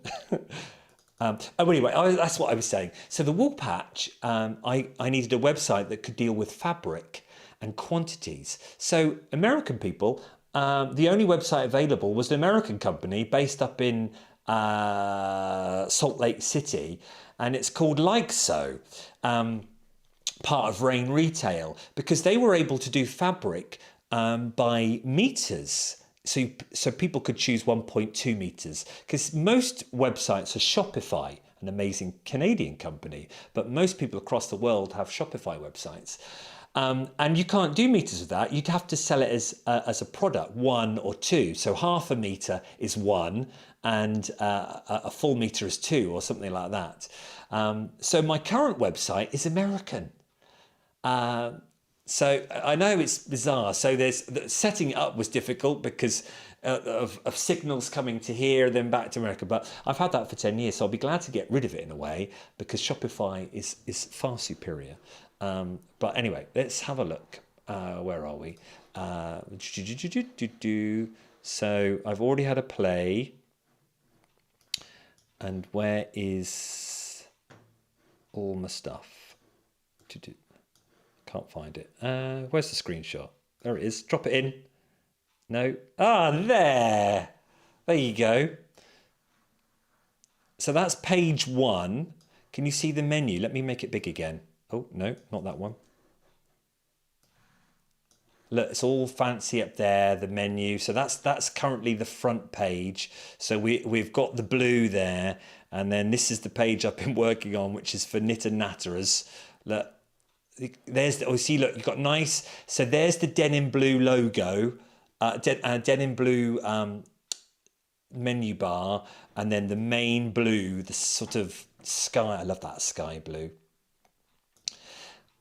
Anyway, that's what I was saying. So the Woolpatch, I needed a website that could deal with fabric and quantities. So American people, the only website available was an American company based up in Salt Lake City, and it's called Like So, part of Rain Retail, because they were able to do fabric by meters. So people could choose 1.2 meters, because most websites are Shopify, an amazing Canadian company, but most people across the world have Shopify websites. And you can't do meters of that. You'd have to sell it as a product, 1 or 2. So half a meter is 1 and a full meter is 2 or something like that. So my current website is American. So I know it's bizarre. So setting it up was difficult because of signals coming to here, then back to America. But I've had that for 10 years, so I'll be glad to get rid of it in a way, because Shopify is far superior. But anyway, let's have a look. Where are we? So I've already had a play. And where is all my stuff? Can't find it. Where's the screenshot? There it is. Drop it in. No. There. There you go. So that's page 1. Can you see the menu? Let me make it big again. Oh, no, not that one. Look, it's all fancy up there, the menu. So that's currently the front page. So we've got the blue there. And then this is the page I've been working on, which is for Knit and Natterers. Look, there's, oh, see, look, you've got nice, so there's the denim blue logo, denim blue menu bar, and then the main blue, the sort of sky, I love that sky blue.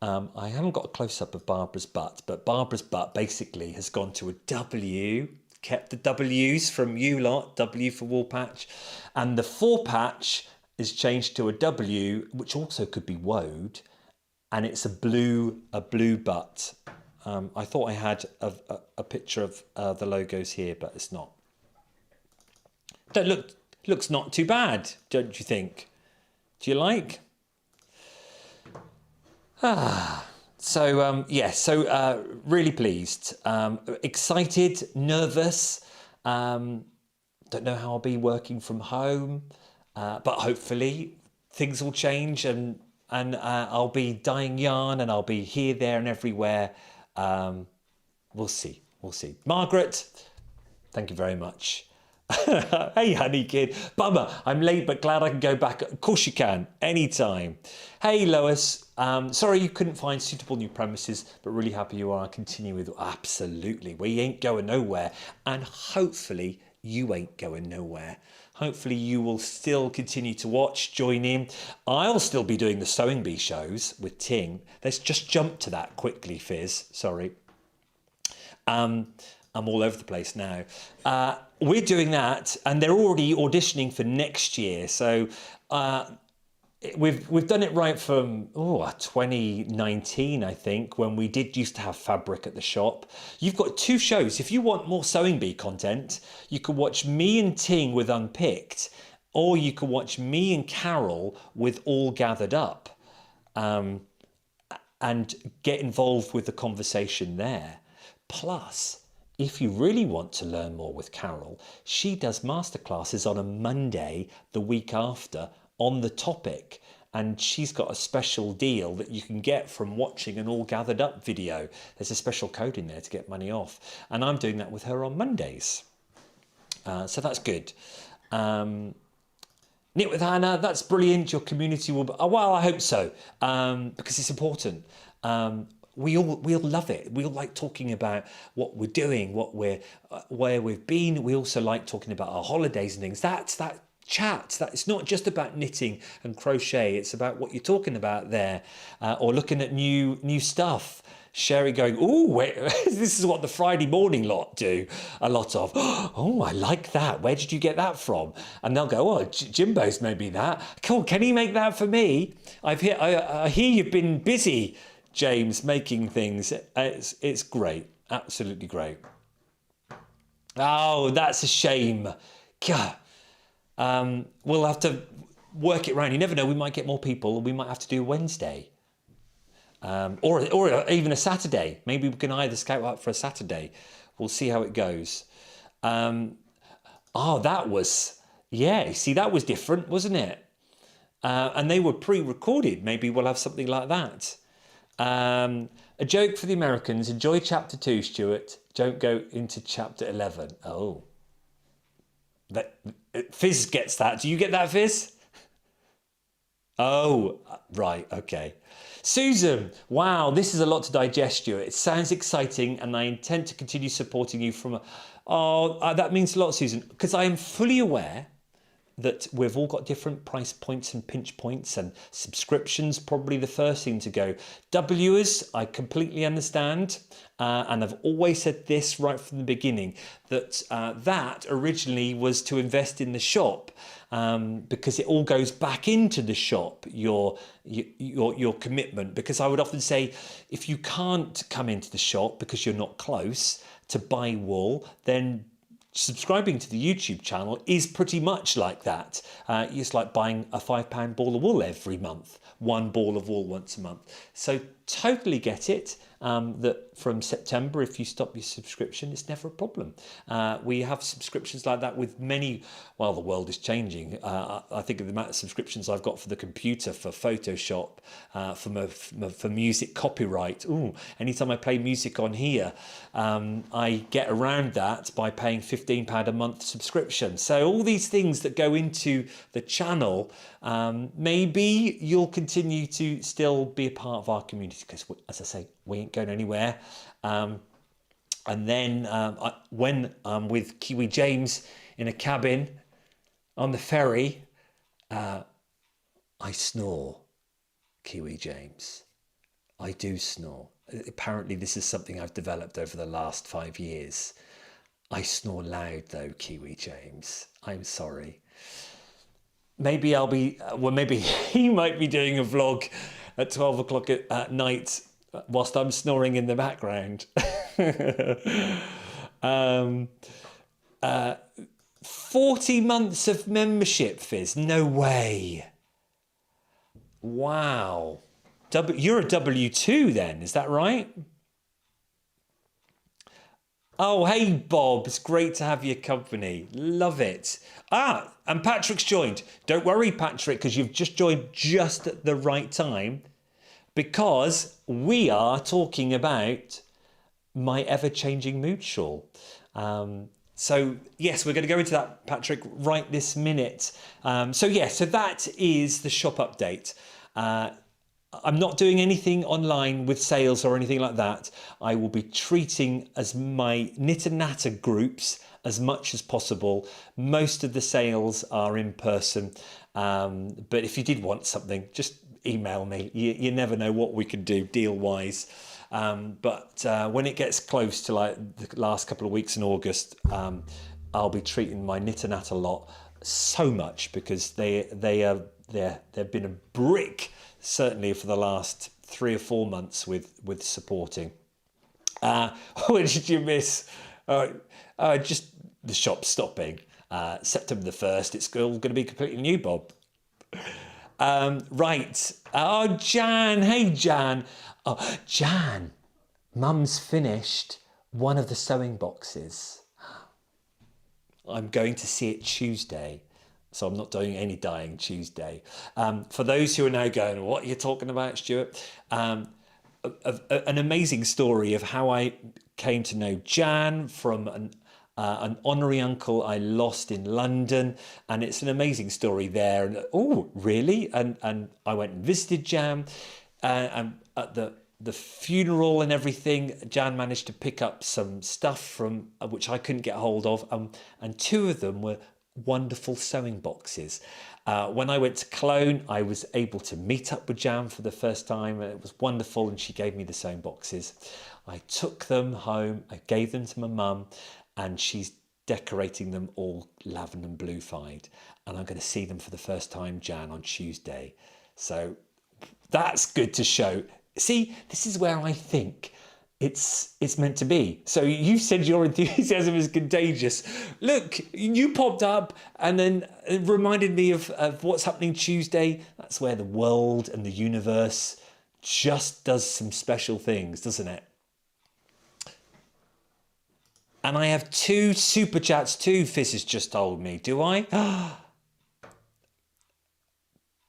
I haven't got a close-up of Barbara's butt, but Barbara's butt basically has gone to a W, kept the W's from you lot, W for Woolpatch, and the 4 patch is changed to a W, which also could be woad, and it's a blue butt. I thought I had a picture of the logos here, but it's not. Looks not too bad, don't you think? Do you like? So really pleased, excited, nervous. Don't know how I'll be working from home, but hopefully things will change, and I'll be dyeing yarn, and I'll be here, there, and everywhere. We'll see. Margaret, thank you very much. Hey, honey kid. Bummer, I'm late, but glad I can go back. Of course you can, anytime. Hey, Lois. Sorry you couldn't find suitable new premises, but really happy you are. Continue with, absolutely. We ain't going nowhere. And hopefully you ain't going nowhere. Hopefully you will still continue to watch, join in. I'll still be doing the Sewing Bee shows with Ting. Let's just jump to that quickly, Fizz. Sorry. I'm all over the place now. We're doing that, and they're already auditioning for next year. So we've done it right from 2019, I think, when we used to have fabric at the shop. You've got 2 shows. If you want more Sewing Bee content, you can watch me and Ting with Unpicked, or you can watch me and Carol with All Gathered Up, and get involved with the conversation there. Plus, if you really want to learn more with Carol, she does masterclasses on a Monday the week after on the topic, and she's got a special deal that you can get from watching an All Gathered Up video. There's a special code in there to get money off, and I'm doing that with her on Mondays. So that's good. Knit with Hannah, that's brilliant. Your community will be, well, I hope so, because it's important. We all love it. We all like talking about what we're doing, where we've been. We also like talking about our holidays and things. That's that chat. That it's not just about knitting and crochet. It's about what you're talking about there, or looking at new stuff. Sherry going, wait, this is what the Friday morning lot do a lot of. Oh, I like that. Where did you get that from? And they'll go, Jimbo's made me that. Cool. Can he make that for me? I hear you've been busy, James, making things. It's great. Absolutely great. Oh, that's a shame. God. We'll have to work it around. You never know. We might get more people. We might have to do a Wednesday. Or even a Saturday. Maybe we can either scout out for a Saturday. We'll see how it goes. That was, see, that was different, wasn't it? And they were pre-recorded. Maybe we'll have something like that. A joke for the Americans. Enjoy chapter 2, Stuart. Don't go into chapter 11. Oh. Fizz gets that. Do you get that, Fizz? Oh, right. Okay. Susan, wow, this is a lot to digest, Stuart. It sounds exciting, and I intend to continue supporting you from that means a lot, Susan, because I am fully aware that we've all got different price points and pinch points, and subscriptions probably the first thing to go. Wers, I completely understand, and I've always said this right from the beginning, that that originally was to invest in the shop, because it all goes back into the shop, your commitment. Because I would often say, if you can't come into the shop because you're not close to buy wool, then subscribing to the YouTube channel is pretty much like that. It's like buying a £5 ball of wool every month, one ball of wool once a month. So totally get it. that from September, if you stop your subscription, it's never a problem. We have subscriptions like that with many. Well, the world is changing. I think of the amount of subscriptions I've got for the computer, for Photoshop, for music copyright. Ooh, anytime I play music on here, I get around that by paying £15 a month subscription. So all these things that go into the channel, maybe you'll continue to still be a part of our community, because, as I say, we ain't going anywhere. And then when I'm with Kiwi James in a cabin on the ferry, I snore, Kiwi James. I do snore. Apparently this is something I've developed over the last 5 years. I snore loud though, Kiwi James. I'm sorry. Maybe I'll be, well, maybe he might be doing a vlog at 12 o'clock at night whilst I'm snoring in the background. 40 months of membership, Fizz. No way. Wow. You're a W2 then, is that right? Oh, hey, Bob. It's great to have your company. Love it. Ah, and Patrick's joined. Don't worry, Patrick, because you've just joined just at the right time, because we are talking about my ever-changing mood shawl. So, yes, we're going to go into that, Patrick, right this minute. So that is the shop update. I'm not doing anything online with sales or anything like that. I will be treating as my knit and natter groups as much as possible. Most of the sales are in person. But if you did want something, just email me. You never know what we can do deal-wise. But when it gets close to like the last couple of weeks in August, I'll be treating my knit and natter lot so much, because they've been a brick, certainly for the last 3 or 4 months with supporting. What did you miss? Just the shop stopping. September the 1st, it's all going to be completely new, Bob. Right. Oh, Jan. Hey, Jan. Oh, Jan. Mum's finished one of the sewing boxes. I'm going to see it Tuesday. So I'm not doing any dyeing Tuesday. For those who are now going, what are you talking about, Stuart? An amazing story of how I came to know Jan from an honorary uncle I lost in London. And it's an amazing story there. And oh, really? And I went and visited Jan. And at the funeral and everything, Jan managed to pick up some stuff from which I couldn't get hold of. And 2 of them were wonderful sewing boxes. When I went to Cologne, I was able to meet up with Jan for the first time, and it was wonderful, and she gave me the sewing boxes. I took them home, I gave them to my mum, and she's decorating them all lavender and blue-fied, and I'm going to see them for the first time, Jan, on Tuesday. So that's good to show. See, this is where I think it's meant to be. So you said your enthusiasm is contagious. Look, you popped up and then it reminded me of what's happening Tuesday. That's where the world and the universe just does some special things, doesn't it? And I have 2 super chats too, Fizz has just told me. Do I?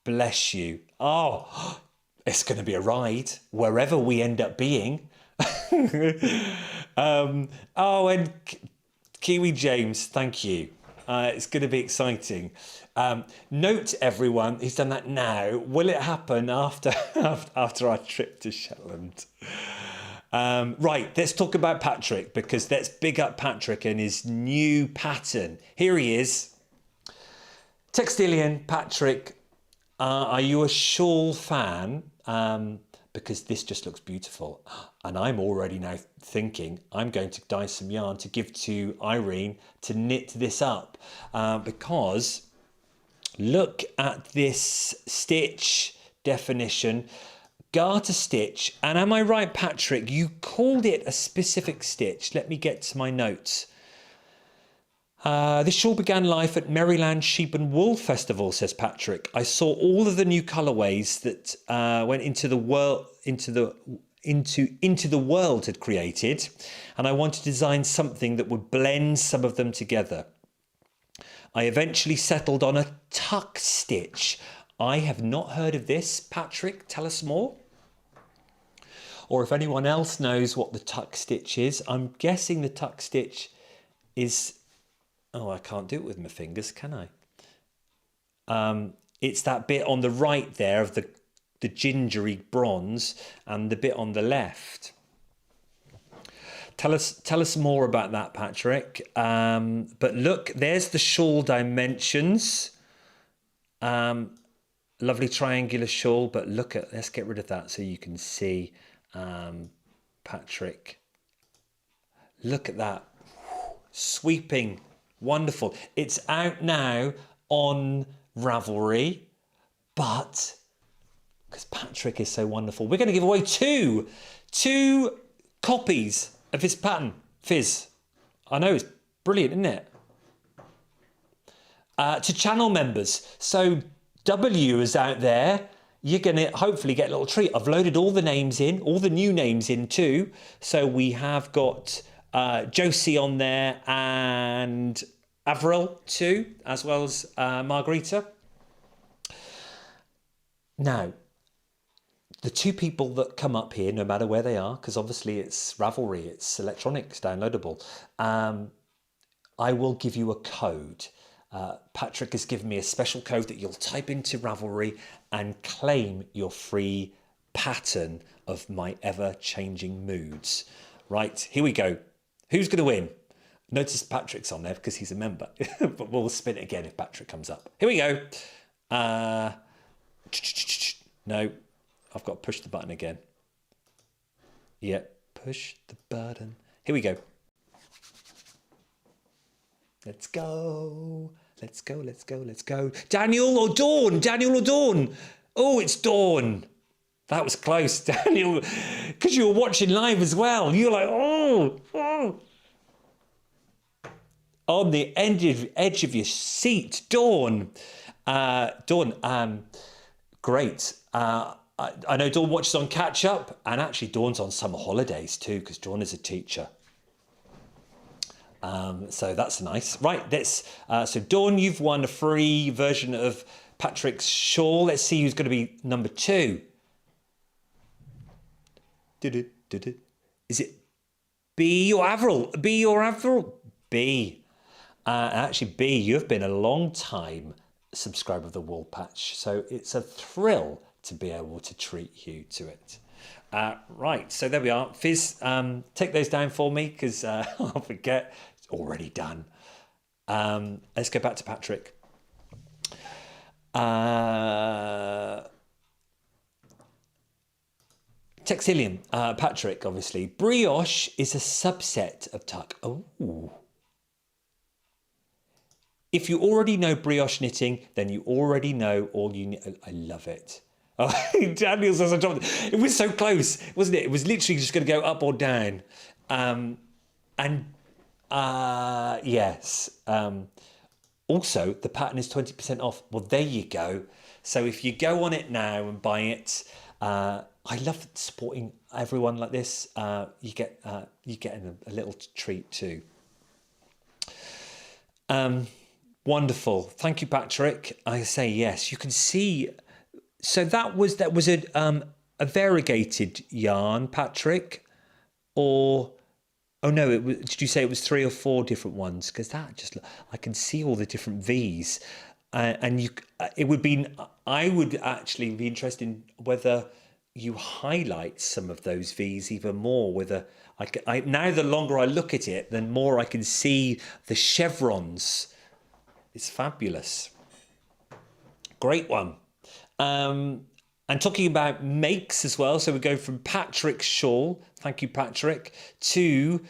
Bless you. Oh, it's going to be a ride wherever we end up being. And Kiwi James, thank you. It's going to be exciting. Note everyone, he's done that now. Will it happen after our trip to Shetland? Right, let's talk about Patrick, because let's big up Patrick and his new pattern. Here he is. Textillian, Patrick, are you a shawl fan? Because this just looks beautiful. And I'm already now thinking I'm going to dye some yarn to give to Irene to knit this up. Because look at this stitch definition. Garter stitch. And am I right, Patrick? You called it a specific stitch. Let me get to my notes. This shawl began life at Maryland Sheep and Wool Festival, says Patrick. I saw all of the new colourways that went into the into the world had created, and I wanted to design something that would blend some of them together. I eventually settled on a tuck stitch. I have not heard of this. Patrick, tell us more. Or if anyone else knows what the tuck stitch is, I'm guessing the tuck stitch is, oh, I can't do it with my fingers, can I? It's that bit on the right there of the gingery bronze and the bit on the left. Tell us more about that, Patrick. But look, there's the shawl dimensions. Lovely triangular shawl, but let's get rid of that so you can see, Patrick. Look at that. Sweeping, wonderful. It's out now on Ravelry, but because Patrick is so wonderful, we're going to give away two copies of his pattern, Fizz. I know, it's brilliant, isn't it? To channel members. So W is out there. You're going to hopefully get a little treat. I've loaded all the names in, all the new names in too. So we have got Josie on there and Avril too, as well as Margarita. Now, the two people that come up here, no matter where they are, because obviously it's Ravelry, it's electronic, it's downloadable, I will give you a code. Patrick has given me a special code that you'll type into Ravelry and claim your free pattern of my ever-changing moods. Right, here we go. Who's going to win? Notice Patrick's on there because he's a member, but we'll spin it again if Patrick comes up. Here we go. No. I've got to push the button again. Yeah, push the button. Here we go. Let's go. Let's go, let's go, let's go. Daniel or Dawn? Daniel or Dawn? Oh, it's Dawn. That was close, Daniel, because you were watching live as well. You're like, oh. On the edge of your seat, Dawn. Dawn, great. I know Dawn watches on Catch Up, and actually Dawn's on summer holidays too, because Dawn is a teacher. So that's nice. Right, so Dawn, you've won a free version of Patrick's shawl. Let's see who's going to be number 2. Is it B or Avril? B or Avril? B. Actually, B, you've been a long time subscriber of the Woolpatch, so it's a thrill to be able to treat you to it. Right, so there we are. Fizz, take those down for me because I'll forget. It's already done. Let's go back to Patrick. Textillian, Patrick, obviously. Brioche is a subset of tuck. Oh. If you already know brioche knitting, then you already know all you need. I love it. Oh, Daniel says, it was so close, wasn't it? It was literally just going to go up or down. Yes. Also, the pattern is 20% off. Well, there you go. So if you go on it now and buy it, I love supporting everyone like this. You get a little treat too. Wonderful. Thank you, Patrick. I say yes. You can see. So that was a variegated yarn, Patrick, or oh no, did you say it was 3 or 4 different ones? Because that I can see all the different V's, and I would actually be interested in whether you highlight some of those V's even more. Whether now the longer I look at it, the more I can see the chevrons. It's fabulous. Great one. And talking about makes as well, so we go from Patrick's shawl, thank you Patrick, to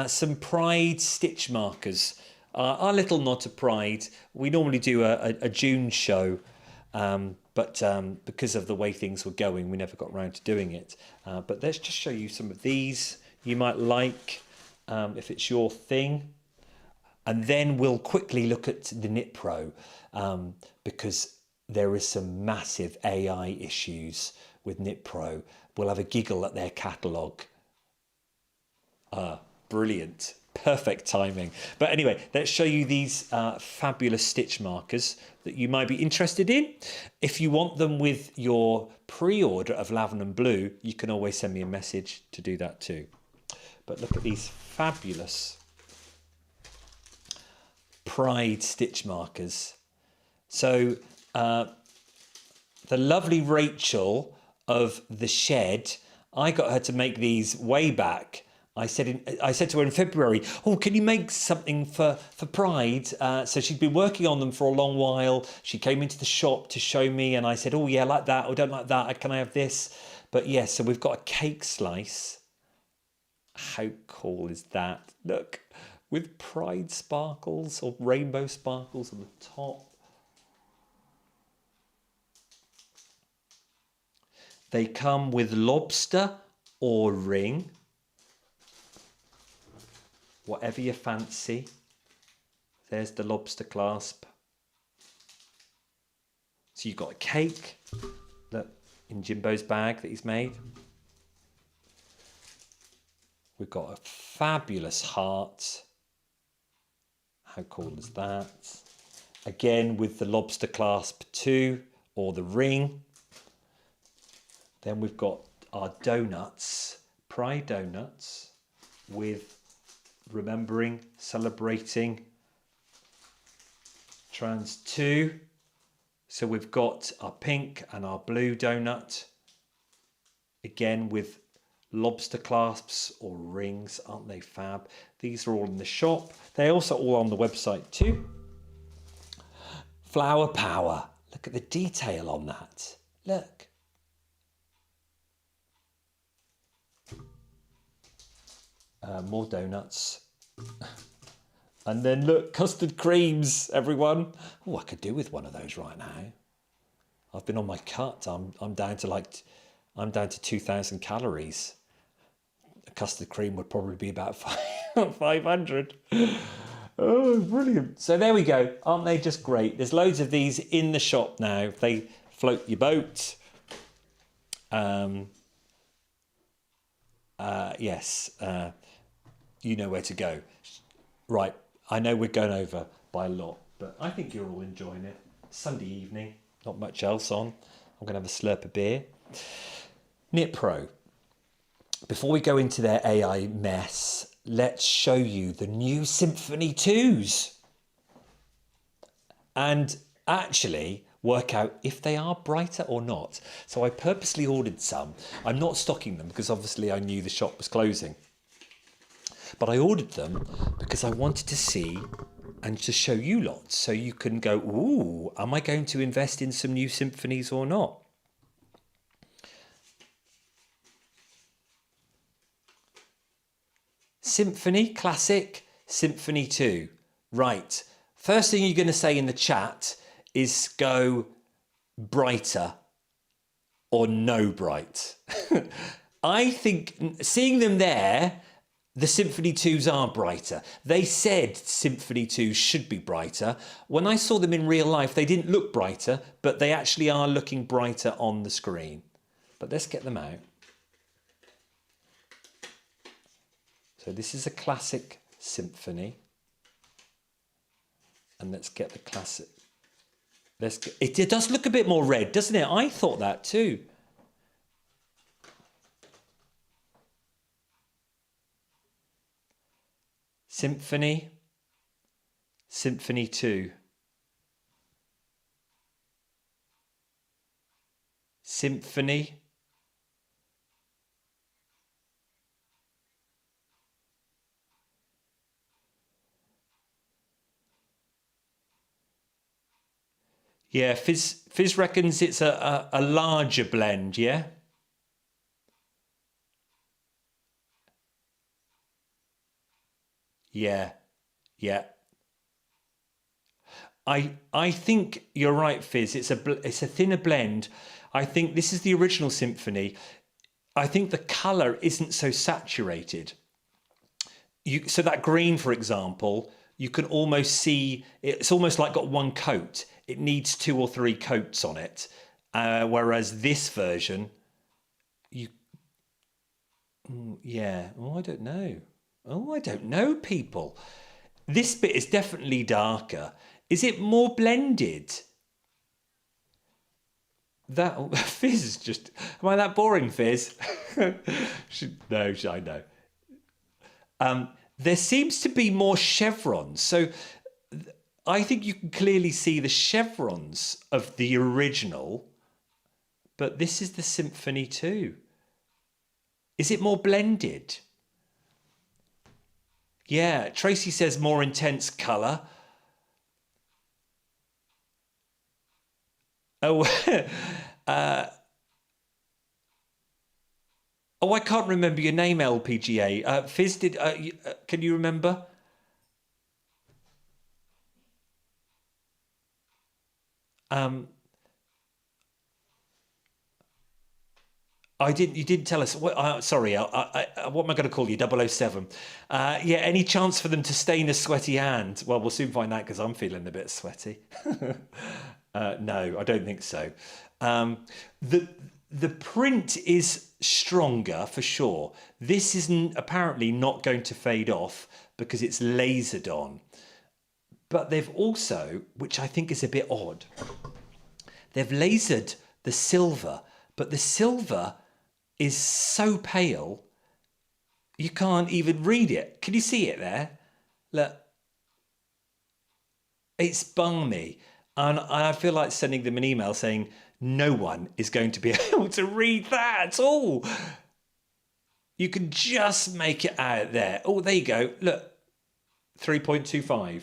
some Pride stitch markers. Our little nod to Pride. We normally do a June show, but because of the way things were going, we never got around to doing it. But let's just show you some of these you might like, if it's your thing. And then we'll quickly look at the Knit Pro, because there is some massive AI issues with Knit Pro we'll have a giggle at their catalogue. Brilliant. Perfect timing. But anyway, let's show you these fabulous stitch markers that you might be interested in. If you want them with your pre-order of Lavender and Blue, you can always send me a message to do that too. But look at these fabulous Pride stitch markers. So the lovely Rachel of The Shed, I got her to make these way back. I said to her in February, oh, can you make something for Pride? So she'd been working on them for a long while. She came into the shop to show me and I said, oh yeah, like that. Oh, don't like that. Can I have this? But yes, so we've got a cake slice. How cool is that? Look, with Pride sparkles or rainbow sparkles on the top. They come with lobster or ring. Whatever you fancy. There's the lobster clasp. So you've got a cake, look, in Jimbo's bag that he's made. We've got a fabulous heart. How cool is that? Again with the lobster clasp too, or the ring. Then we've got our donuts, Pride donuts, with remembering, celebrating Trans 2. So we've got our pink and our blue donut. Again with lobster clasps or rings, aren't they fab? These are all in the shop. They're also all on the website too. Flower power. Look at the detail on that. Look. More donuts. And then look, custard creams, everyone. Oh, I could do with one of those right now. I've been on my cut. I'm down to 2,000 calories. A custard cream would probably be about 500. Oh, brilliant. So there we go. Aren't they just great? There's loads of these in the shop now. They float your boat. Yes. You know where to go. Right, I know we're going over by a lot, but I think you're all enjoying it. Sunday evening, not much else on. I'm going to have a slurp of beer. Knit Pro. Before we go into their AI mess, let's show you the new Symfonie 2s. And actually work out if they are brighter or not. So I purposely ordered some. I'm not stocking them because obviously I knew the shop was closing. But I ordered them because I wanted to see and to show you lots so you can go, ooh, am I going to invest in some new Symfonies or not? Symfonie, classic, Symfonie 2. Right. First thing you're going to say in the chat is go brighter or no bright. I think seeing them there, the Symfonie 2s are brighter. They said Symfonie 2s should be brighter. When I saw them in real life, they didn't look brighter, but they actually are looking brighter on the screen. But let's get them out. So this is a classic Symfonie. And let's get the classic. It does look a bit more red, doesn't it? I thought that too. Symfonie, Symfonie 2. Symfonie. Yeah, Fizz reckons it's a larger blend, yeah? Yeah, yeah. I think you're right, Fizz. It's a thinner blend. I think this is the original Symfonie. I think the colour isn't so saturated. So that green, for example, you can almost see it's almost like got one coat. It needs 2 or 3 coats on it, whereas this version, Yeah. Oh, I don't know. Oh, I don't know, people. This bit is definitely darker. Is it more blended? That Fizz is just. Am I that boring, Fizz? No, I know. There seems to be more chevrons. So I think you can clearly see the chevrons of the original, but this is the Symphony 2. Is it more blended? Yeah, Tracy says more intense colour. Oh, oh, I can't remember your name, LPGA. Fizz, can you remember? I didn't. You didn't tell us. What, sorry. What am I going to call you? 007. Yeah. Any chance for them to stain a sweaty hand? Well, we'll soon find out because I'm feeling a bit sweaty. No, I don't think so. The print is stronger for sure. This isn't apparently not going to fade off because it's lasered on. But they've also, which I think is a bit odd, they've lasered the silver, but the silver is so pale you can't even read it. Can you see it there? Look, it's balmy, and I feel like sending them an email saying no one is going to be able to read that at all. You can just make it out there. Oh, there you go. Look, 3.25.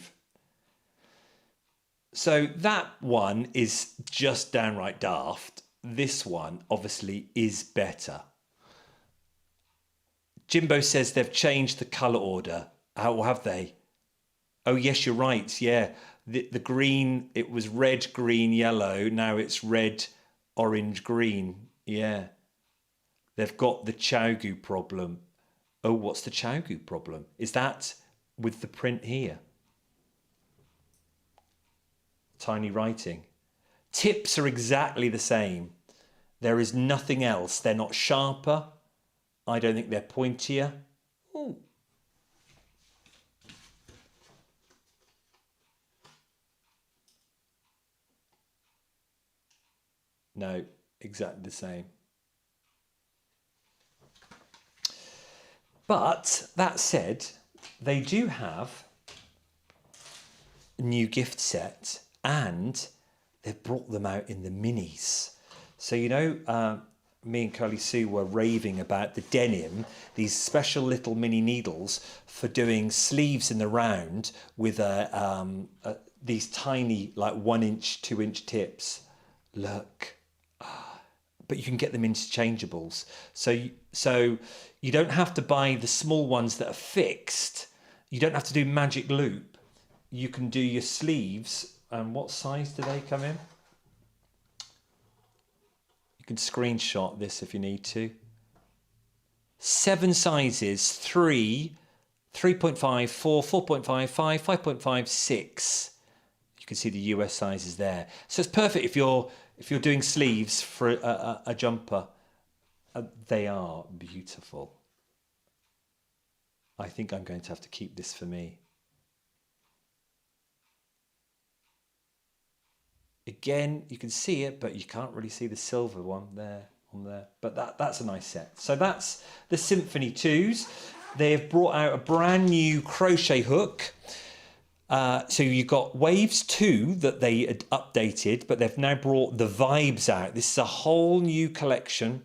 So that one is just downright daft. This one obviously is better. Jimbo says they've changed the colour order. How have they? Oh, yes, you're right. Yeah. The green, it was red, green, yellow. Now it's red, orange, green. Yeah. They've got the Chow-Gu problem. Oh, what's the Chow-Gu problem? Is that with the print here? Tiny writing. Tips are exactly the same. There is nothing else. They're not sharper. I don't think they're pointier. Ooh. No, exactly the same. But that said, they do have a new gift set and they've brought them out in the minis. So, you know, me and Curly Sue were raving about the denim, these special little mini needles for doing sleeves in the round with these tiny, like 1 inch, 2 inch tips. Look. But you can get them interchangeables. So you don't have to buy the small ones that are fixed. You don't have to do magic loop. You can do your sleeves. And what size do they come in? You can screenshot this if you need to. 7 sizes, 3, 3.5, 4, 4.5, 5, 5.5, 6. You can see the US sizes there. So it's perfect if you're doing sleeves for a jumper. They are beautiful. I think I'm going to have to keep this for me. Again, you can see it, but you can't really see the silver one there on there. But that's a nice set. So that's the Symphony 2s. They have brought out a brand new crochet hook. So you've got Waves 2 that they had updated, but they've now brought the Vibes out. This is a whole new collection.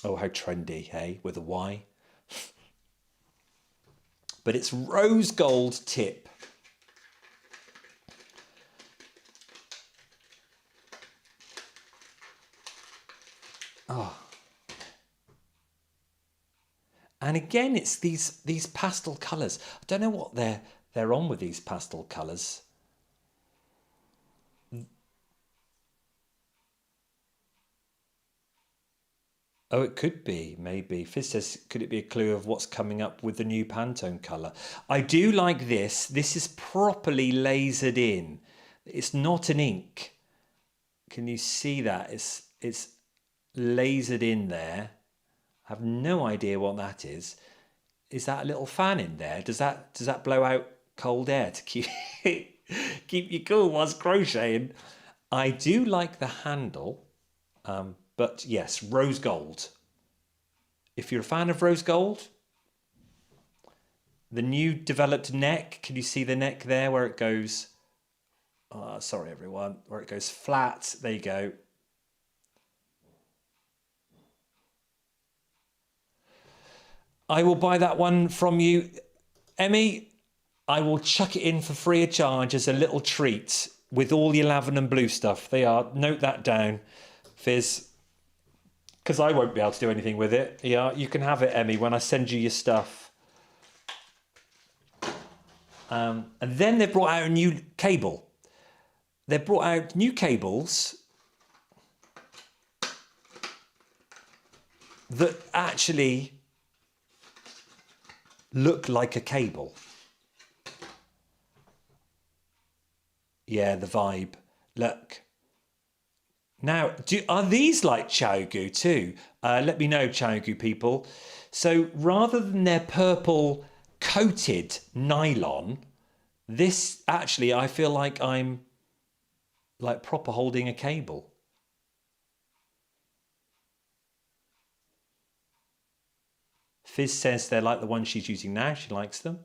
Oh, how trendy, hey, with a Y. But it's rose gold tip. Oh. And again, it's these pastel colours. I don't know what they're on with these pastel colours. Oh, it could be, maybe. Fizz says, could it be a clue of what's coming up with the new Pantone colour? I do like this. This is properly lasered in. It's not an ink. Can you see that? It's lasered in there. I have no idea what that is. Is that a little fan in there? Does that blow out cold air to keep keep you cool whilst crocheting? I do like the handle, but yes, rose gold. If you're a fan of rose gold, the new developed neck, can you see the neck there where it goes, sorry everyone, where it goes flat, there you go. I will buy that one from you, Emmy. I will chuck it in for free of charge as a little treat with all your lavender and blue stuff. They are, note that down, Fizz, because I won't be able to do anything with it. Yeah, you can have it, Emmy, when I send you your stuff. And then they brought out a new cable. They brought out new cables that actually look like a cable. Yeah, the VYBE. Look. Now, are these like Chaogu too? Let me know, Chaogu people. So rather than their purple coated nylon, this actually, I feel like I'm like proper holding a cable. Fizz says they're like the ones she's using now. She likes them.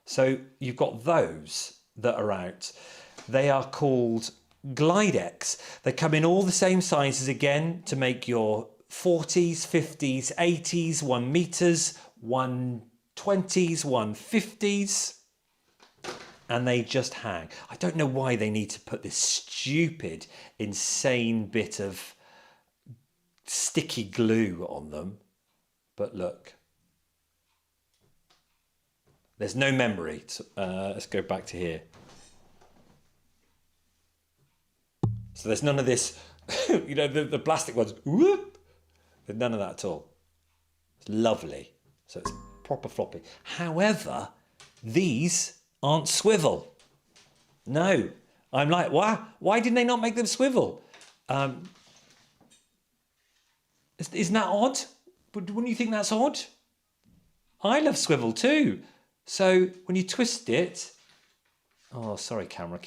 So you've got those that are out. They are called Glidex. They come in all the same sizes again to make your 40s, 50s, 80s, 1 meters, 120s, 150s. And they just hang. I don't know why they need to put this stupid, insane bit of sticky glue on them, but look, there's no memory. Let's go back to here. So there's none of this, you know, the plastic ones, whoop, there's none of that at all. It's lovely. So it's proper floppy. However, these aren't swivel. No, I'm like, why didn't they not make them swivel? Isn't that odd? Wouldn't you think that's odd? I love swivel too. So when you twist it, oh, sorry, camera,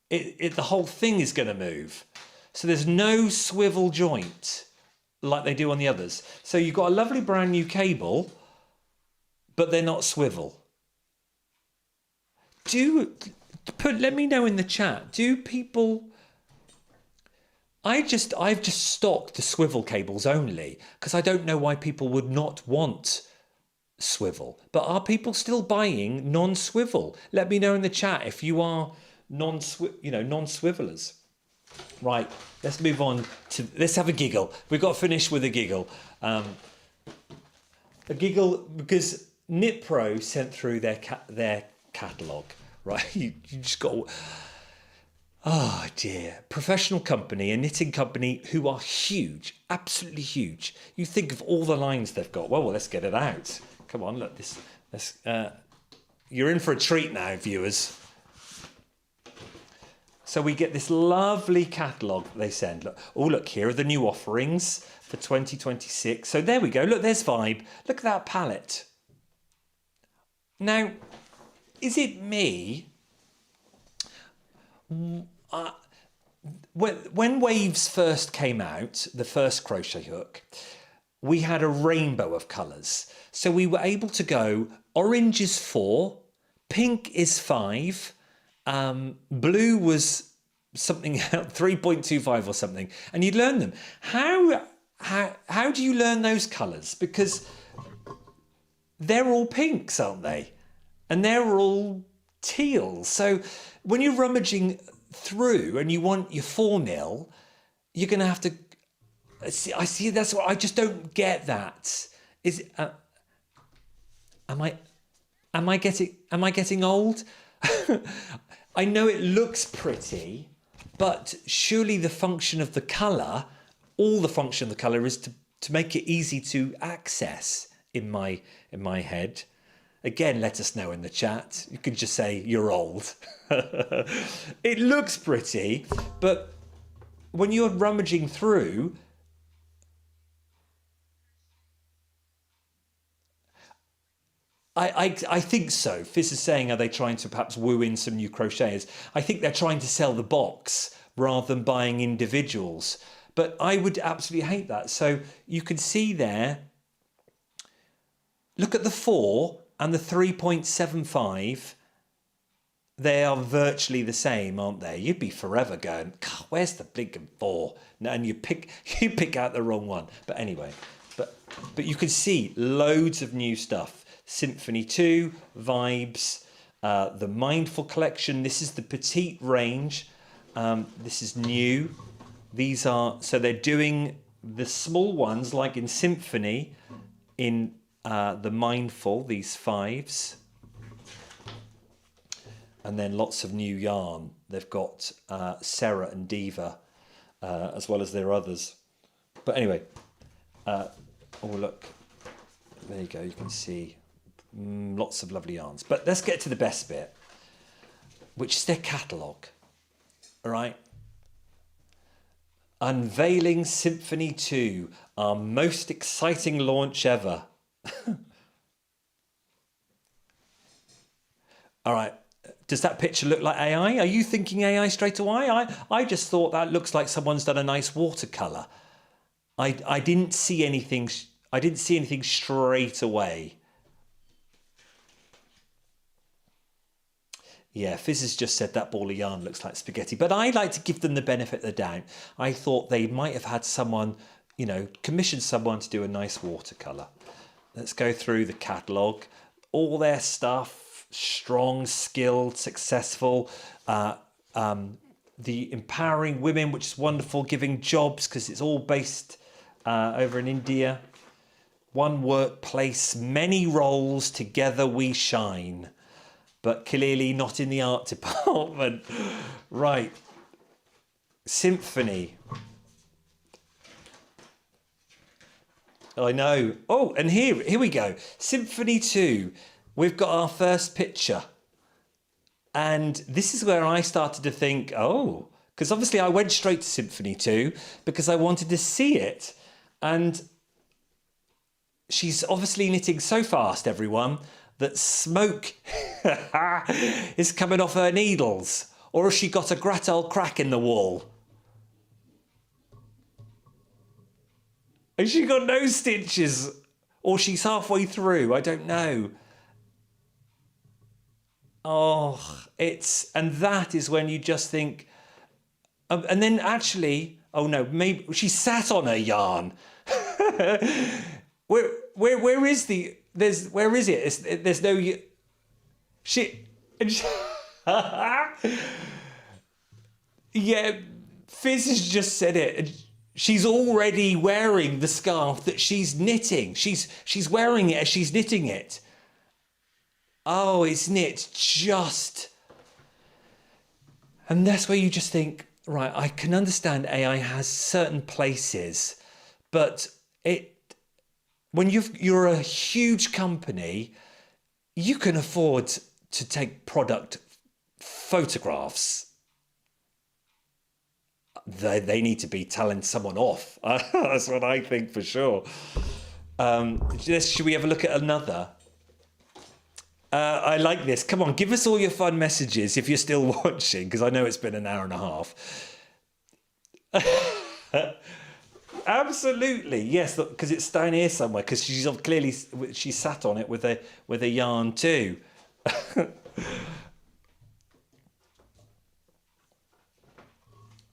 the whole thing is going to move. So there's no swivel joint like they do on the others. So you've got a lovely brand new cable, but they're not swivel. Let me know in the chat. Do people? I've just stocked the swivel cables only because I don't know why people would not want swivel. But are people still buying non-swivel? Let me know in the chat if you are non-swivelers. Right, let's move on to, let's have a giggle. We've got to finish with a giggle. A giggle because Knit Pro sent through their catalogue, right? You just got, oh dear. Professional company, a knitting company who are huge, absolutely huge. You think of all the lines they've got. Well, let's get it out. Come on, look, you're in for a treat now, viewers. So we get this lovely catalogue they send. Look, here are the new offerings for 2026. So there we go. Look, there's VYBE. Look at that palette. Now, is it me? When Waves first came out, the first crochet hook, we had a rainbow of colours. So we were able to go, orange is 4, pink is 5, blue was something 3.25 or something, and you'd learn them. How do you learn those colours? Because they're all pinks, aren't they? And they're all teal. So when you're rummaging through and you want your 4 mil, you're going to have to. I see. That's what I just don't get. That is. Am I getting old? I know it looks pretty, but surely the function of the colour, all the function of the colour is to make it easy to access in my head. Again, let us know in the chat. You can just say you're old. It looks pretty, but when you're rummaging through, I think so. Fizz is saying, are they trying to perhaps woo in some new crocheters? I think they're trying to sell the box rather than buying individuals. But I would absolutely hate that. So you can see there, look at the 4 and the 3.75. They are virtually the same, aren't they? You'd be forever going, God, where's the blinking 4? And you pick out the wrong one. But anyway, but you can see loads of new stuff. Symfonie 2, VYBEs, the Mindful collection. This is the petite range. This is new. These are, so they're doing the small ones like in Symfonie, in the Mindful, these 5s. And then lots of new yarn. They've got Sarah and Diva, as well as their others. But anyway, oh look, there you go, you can see lots of lovely yarns. But let's get to the best bit, which is their catalogue. All right. Unveiling Symfonie 2, our most exciting launch ever. All right. Does that picture look like AI? Are you thinking AI straight away? I just thought that looks like someone's done a nice watercolour. I didn't see anything. I didn't see anything straight away. Yeah, Fizz has just said that ball of yarn looks like spaghetti, but I like to give them the benefit of the doubt. I thought they might have had someone, you know, commissioned someone to do a nice watercolour. Let's go through the catalogue. All their stuff, strong, skilled, successful. The empowering women, which is wonderful, giving jobs because it's all based over in India. One workplace, many roles, together we shine. But clearly not in the art department. Right. Symfonie. I know. Oh, and here we go. Symfonie 2. We've got our first picture. And this is where I started to think, oh, because obviously I went straight to Symfonie 2 because I wanted to see it. And she's obviously knitting so fast, everyone, that smoke is coming off her needles. Or has she got a grattel crack in the wall? Has she got no stitches? Or she's halfway through? I don't know. Oh, and that is when you just think, and then actually, oh no, maybe she sat on her yarn. Where is the? Where is it? There's no shit. Yeah, Fizz has just said it. She's already wearing the scarf that she's knitting. She's wearing it as she's knitting it. Oh, it's knit just. And that's where you just think, right, I can understand AI has certain places, but when you're a huge company, you can afford to take product photographs. They need to be telling someone off. That's what I think for sure. Should we have a look at another? I like this. Come on, give us all your fun messages if you're still watching, because I know it's been an hour and a half. Absolutely, yes, because it's down here somewhere. Because she's clearly she sat on it with a yarn too.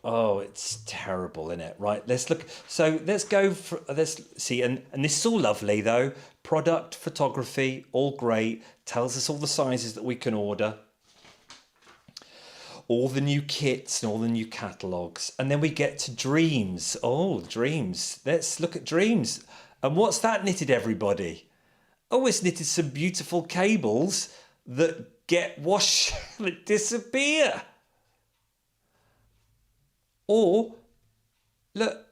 Oh, it's terrible, isn't it? Right, let's look. So let's go for, let's see. And this is all lovely though. Product photography, all great. Tells us all the sizes that we can order. All the new kits and all the new catalogues. And then we get to Dreams. Oh, Dreams. Let's look at Dreams. And what's that knitted, everybody? Oh, it's knitted some beautiful cables that get washed, that disappear. Or, look,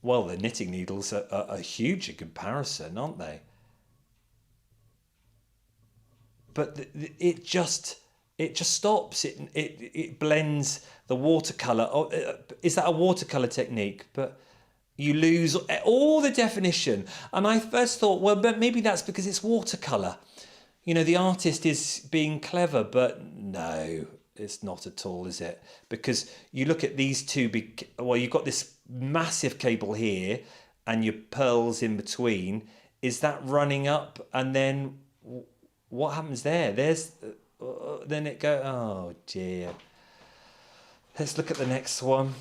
well, the knitting needles are huge in comparison, aren't they? But it just stops. It blends the watercolour. Oh, is that a watercolour technique? But you lose all the definition. And I first thought, well, but maybe that's because it's watercolour. You know, the artist is being clever, but no, it's not at all, is it? Because you look at these two big, well, you've got this massive cable here and your pearls in between. Is that running up? And then what happens there? Then it go, oh dear. Let's look at the next one.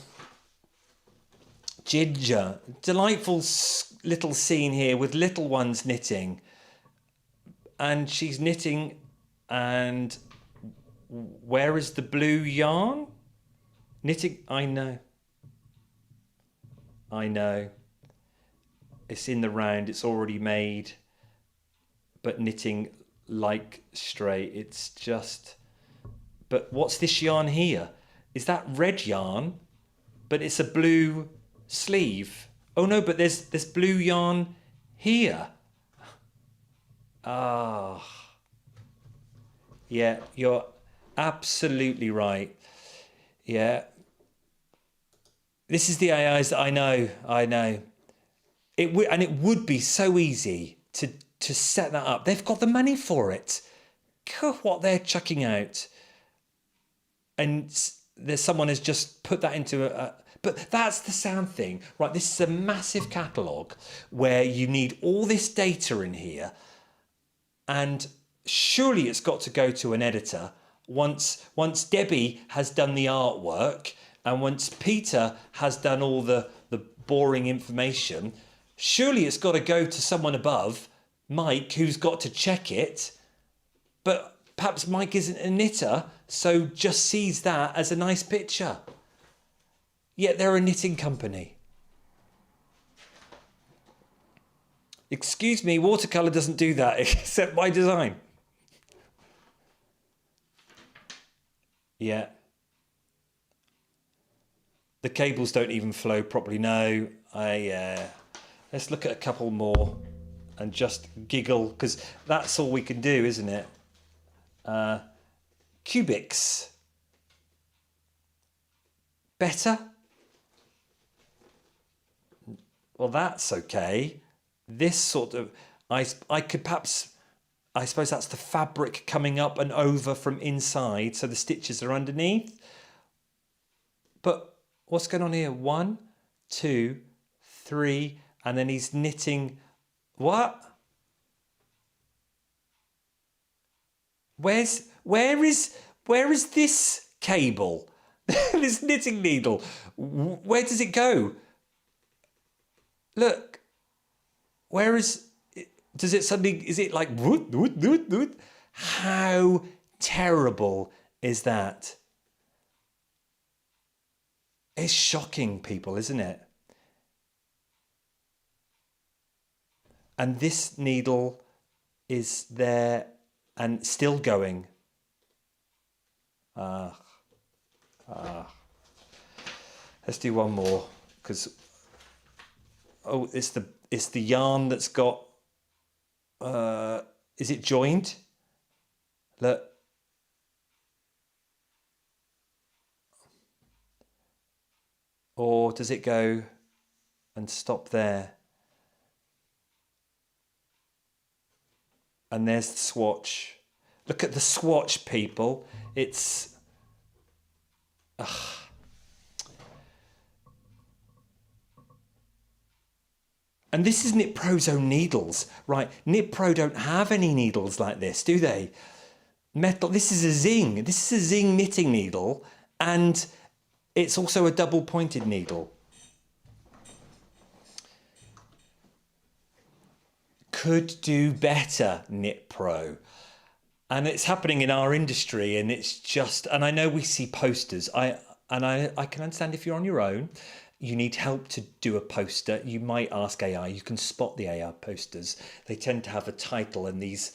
Ginger. Delightful little scene here with little ones knitting. And she's knitting, and where is the blue yarn? Knitting, I know. It's in the round, it's already made, but knitting like straight. It's just, but what's this yarn here? Is that red yarn? But it's a blue sleeve. Oh no, but there's blue yarn here. Ah, yeah, you're absolutely right. Yeah, this is the AIs that I know. It would be so easy to set that up. They've got the money for it. God, what they're chucking out, and there's someone has just put that into a. But that's the sound thing, right? This is a massive catalogue where you need all this data in here. And surely it's got to go to an editor once Debbie has done the artwork and once Peter has done all the boring information. Surely it's got to go to someone above, Mike, who's got to check it. But perhaps Mike isn't a knitter, so just sees that as a nice picture. Yet they're a knitting company. Excuse me, watercolour doesn't do that, except by design. Yeah. The cables don't even flow properly. No, let's look at a couple more and just giggle, because that's all we can do, isn't it? Cubics. Better? Well, that's okay. This sort of, I could perhaps, I suppose that's the fabric coming up and over from inside, so the stitches are underneath. But what's going on here? 1, 2, 3, and then he's knitting. What? Where is this cable? This knitting needle? Where does it go? Look. Where is it? Does it suddenly, is it like wood, wood, wood, wood? How terrible is that? It's shocking, people, isn't it? And this needle is there and still going. Let's do one more, because it's the yarn that's got. Is it joined? Look. Or does it go and stop there? And there's the swatch. Look at the swatch, people. It's... And this is Knit Pro's own needles, right? Knit Pro don't have any needles like this, do they? Metal. This is a Zing. This is a Zing knitting needle, and it's also a double-pointed needle. Could do better, Knit Pro. And it's happening in our industry, and it's just, and I know we see posters. I can understand if you're on your own, you need help to do a poster. You might ask AI. You can spot the AI posters. They tend to have a title and these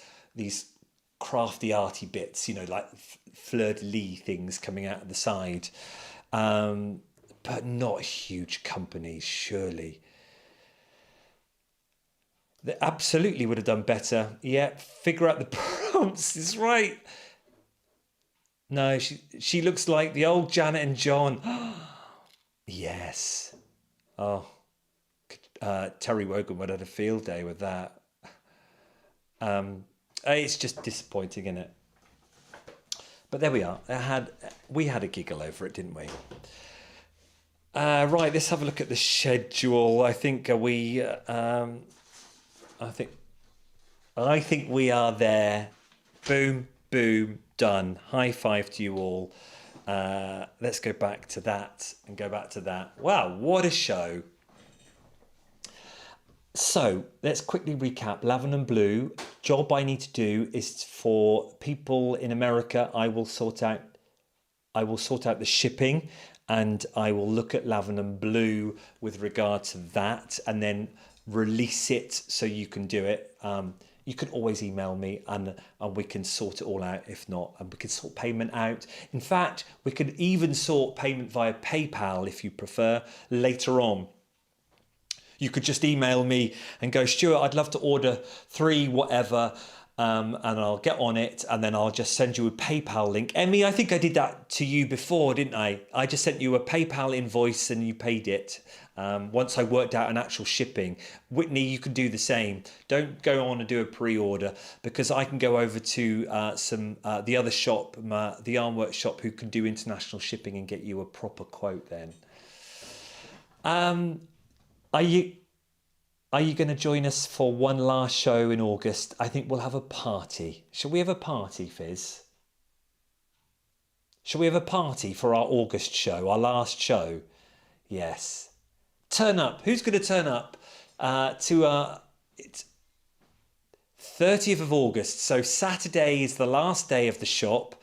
crafty arty bits, you know, like fleur-de-lis things coming out of the side. But not huge companies, surely. They absolutely would have done better. Yeah, figure out the prompts. It's right. No, she looks like the old Janet and John. Yes. Oh, Terry Wogan would have had a field day with that. It's just disappointing, isn't it? But there we are. We had a giggle over it, didn't we? Right, let's have a look at the schedule. I think I think we are there. Boom, boom, done. High five to you all. Let's go back to that and go back to that. Wow, what a show. So let's quickly recap. Lavender and Blue. Job I need to do is for people in America. I will sort out the shipping, and I will look at Lavender and Blue with regard to that, and then release it so you can do it. You can always email me and we can sort it all out. If not, and we can sort payment out. In fact, we could even sort payment via PayPal if you prefer later on. You could just email me and go, Stuart, I'd love to order 3 whatever, and I'll get on it, and then I'll just send you a PayPal link. Emmy, I think I did that to you before, didn't I? I just sent you a PayPal invoice and you paid it. Once I worked out an actual shipping. Whitney, you can do the same. Don't go on and do a pre-order, because I can go over to the other shop, the Armwork shop, who can do international shipping and get you a proper quote then. Are you going to join us for one last show in August? I think we'll have a party. Shall we have a party, Fizz? Shall we have a party for our August show, our last show? Yes. Turn up. Who's going to turn up to it's 30th of August. So Saturday is the last day of the shop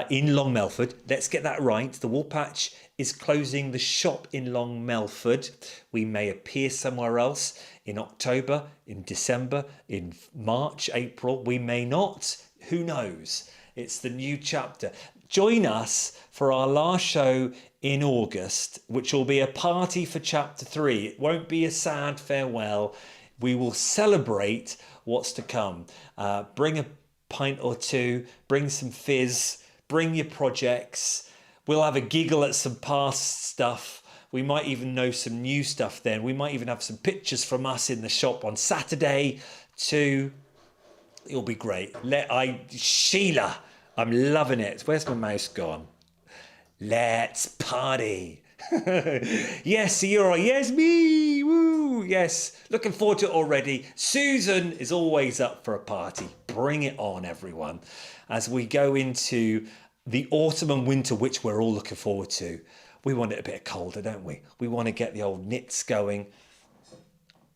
in Long Melford. Let's get that right. The Woolpatch is closing the shop in Long Melford. We may appear somewhere else in October, in December, in March, April. We may not. Who knows? It's the new chapter. Join us for our last show in August, which will be a party for chapter 3. It won't be a sad farewell. We will celebrate what's to come. Bring a pint or two, bring some fizz, bring your projects. We'll have a giggle at some past stuff. We might even know some new stuff then. We might even have some pictures from us in the shop on Saturday too. It'll be great. Sheila, I'm loving it. Where's my mouse gone? Let's party. Yes, you're right. Yes, me. Woo. Yes. Looking forward to it already. Susan is always up for a party. Bring it on, everyone. As we go into the autumn and winter, which we're all looking forward to. We want it a bit colder, don't we? We want to get the old knits going.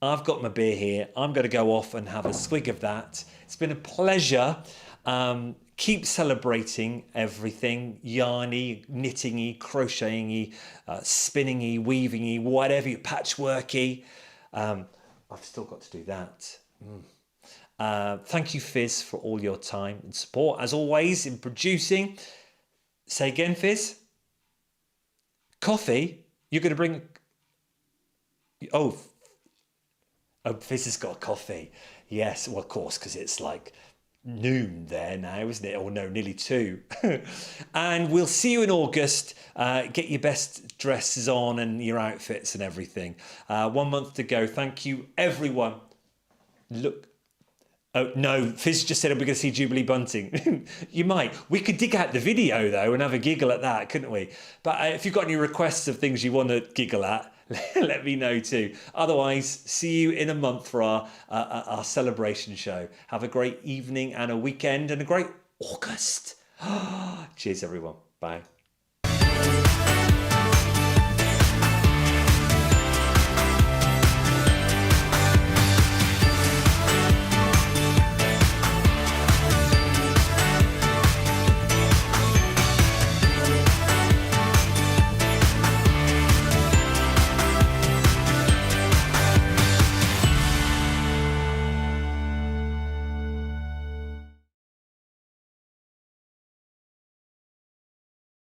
I've got my beer here. I'm going to go off and have a swig of that. It's been a pleasure. Keep celebrating everything. Yarny, knitting-y, crocheting-y, spinning-y, weaving-y, whatever, patchworky. I've still got to do that. Thank you, Fizz, for all your time and support, as always, in producing. Say again, Fizz. Coffee? You're going to bring... Oh, Fizz has got a coffee. Yes, well, of course, because it's like noon there now, isn't it? Or no, nearly 2. And we'll see you in August. Get your best dresses on and your outfits and everything. 1 month to go. Thank you, everyone. Look... Oh, no, Fizz just said we're going to see Jubilee Bunting. You might. We could dig out the video, though, and have a giggle at that, couldn't we? But if you've got any requests of things you want to giggle at, let me know too. Otherwise, see you in a month for our celebration show. Have a great evening and a weekend and a great August. Cheers, everyone. Bye.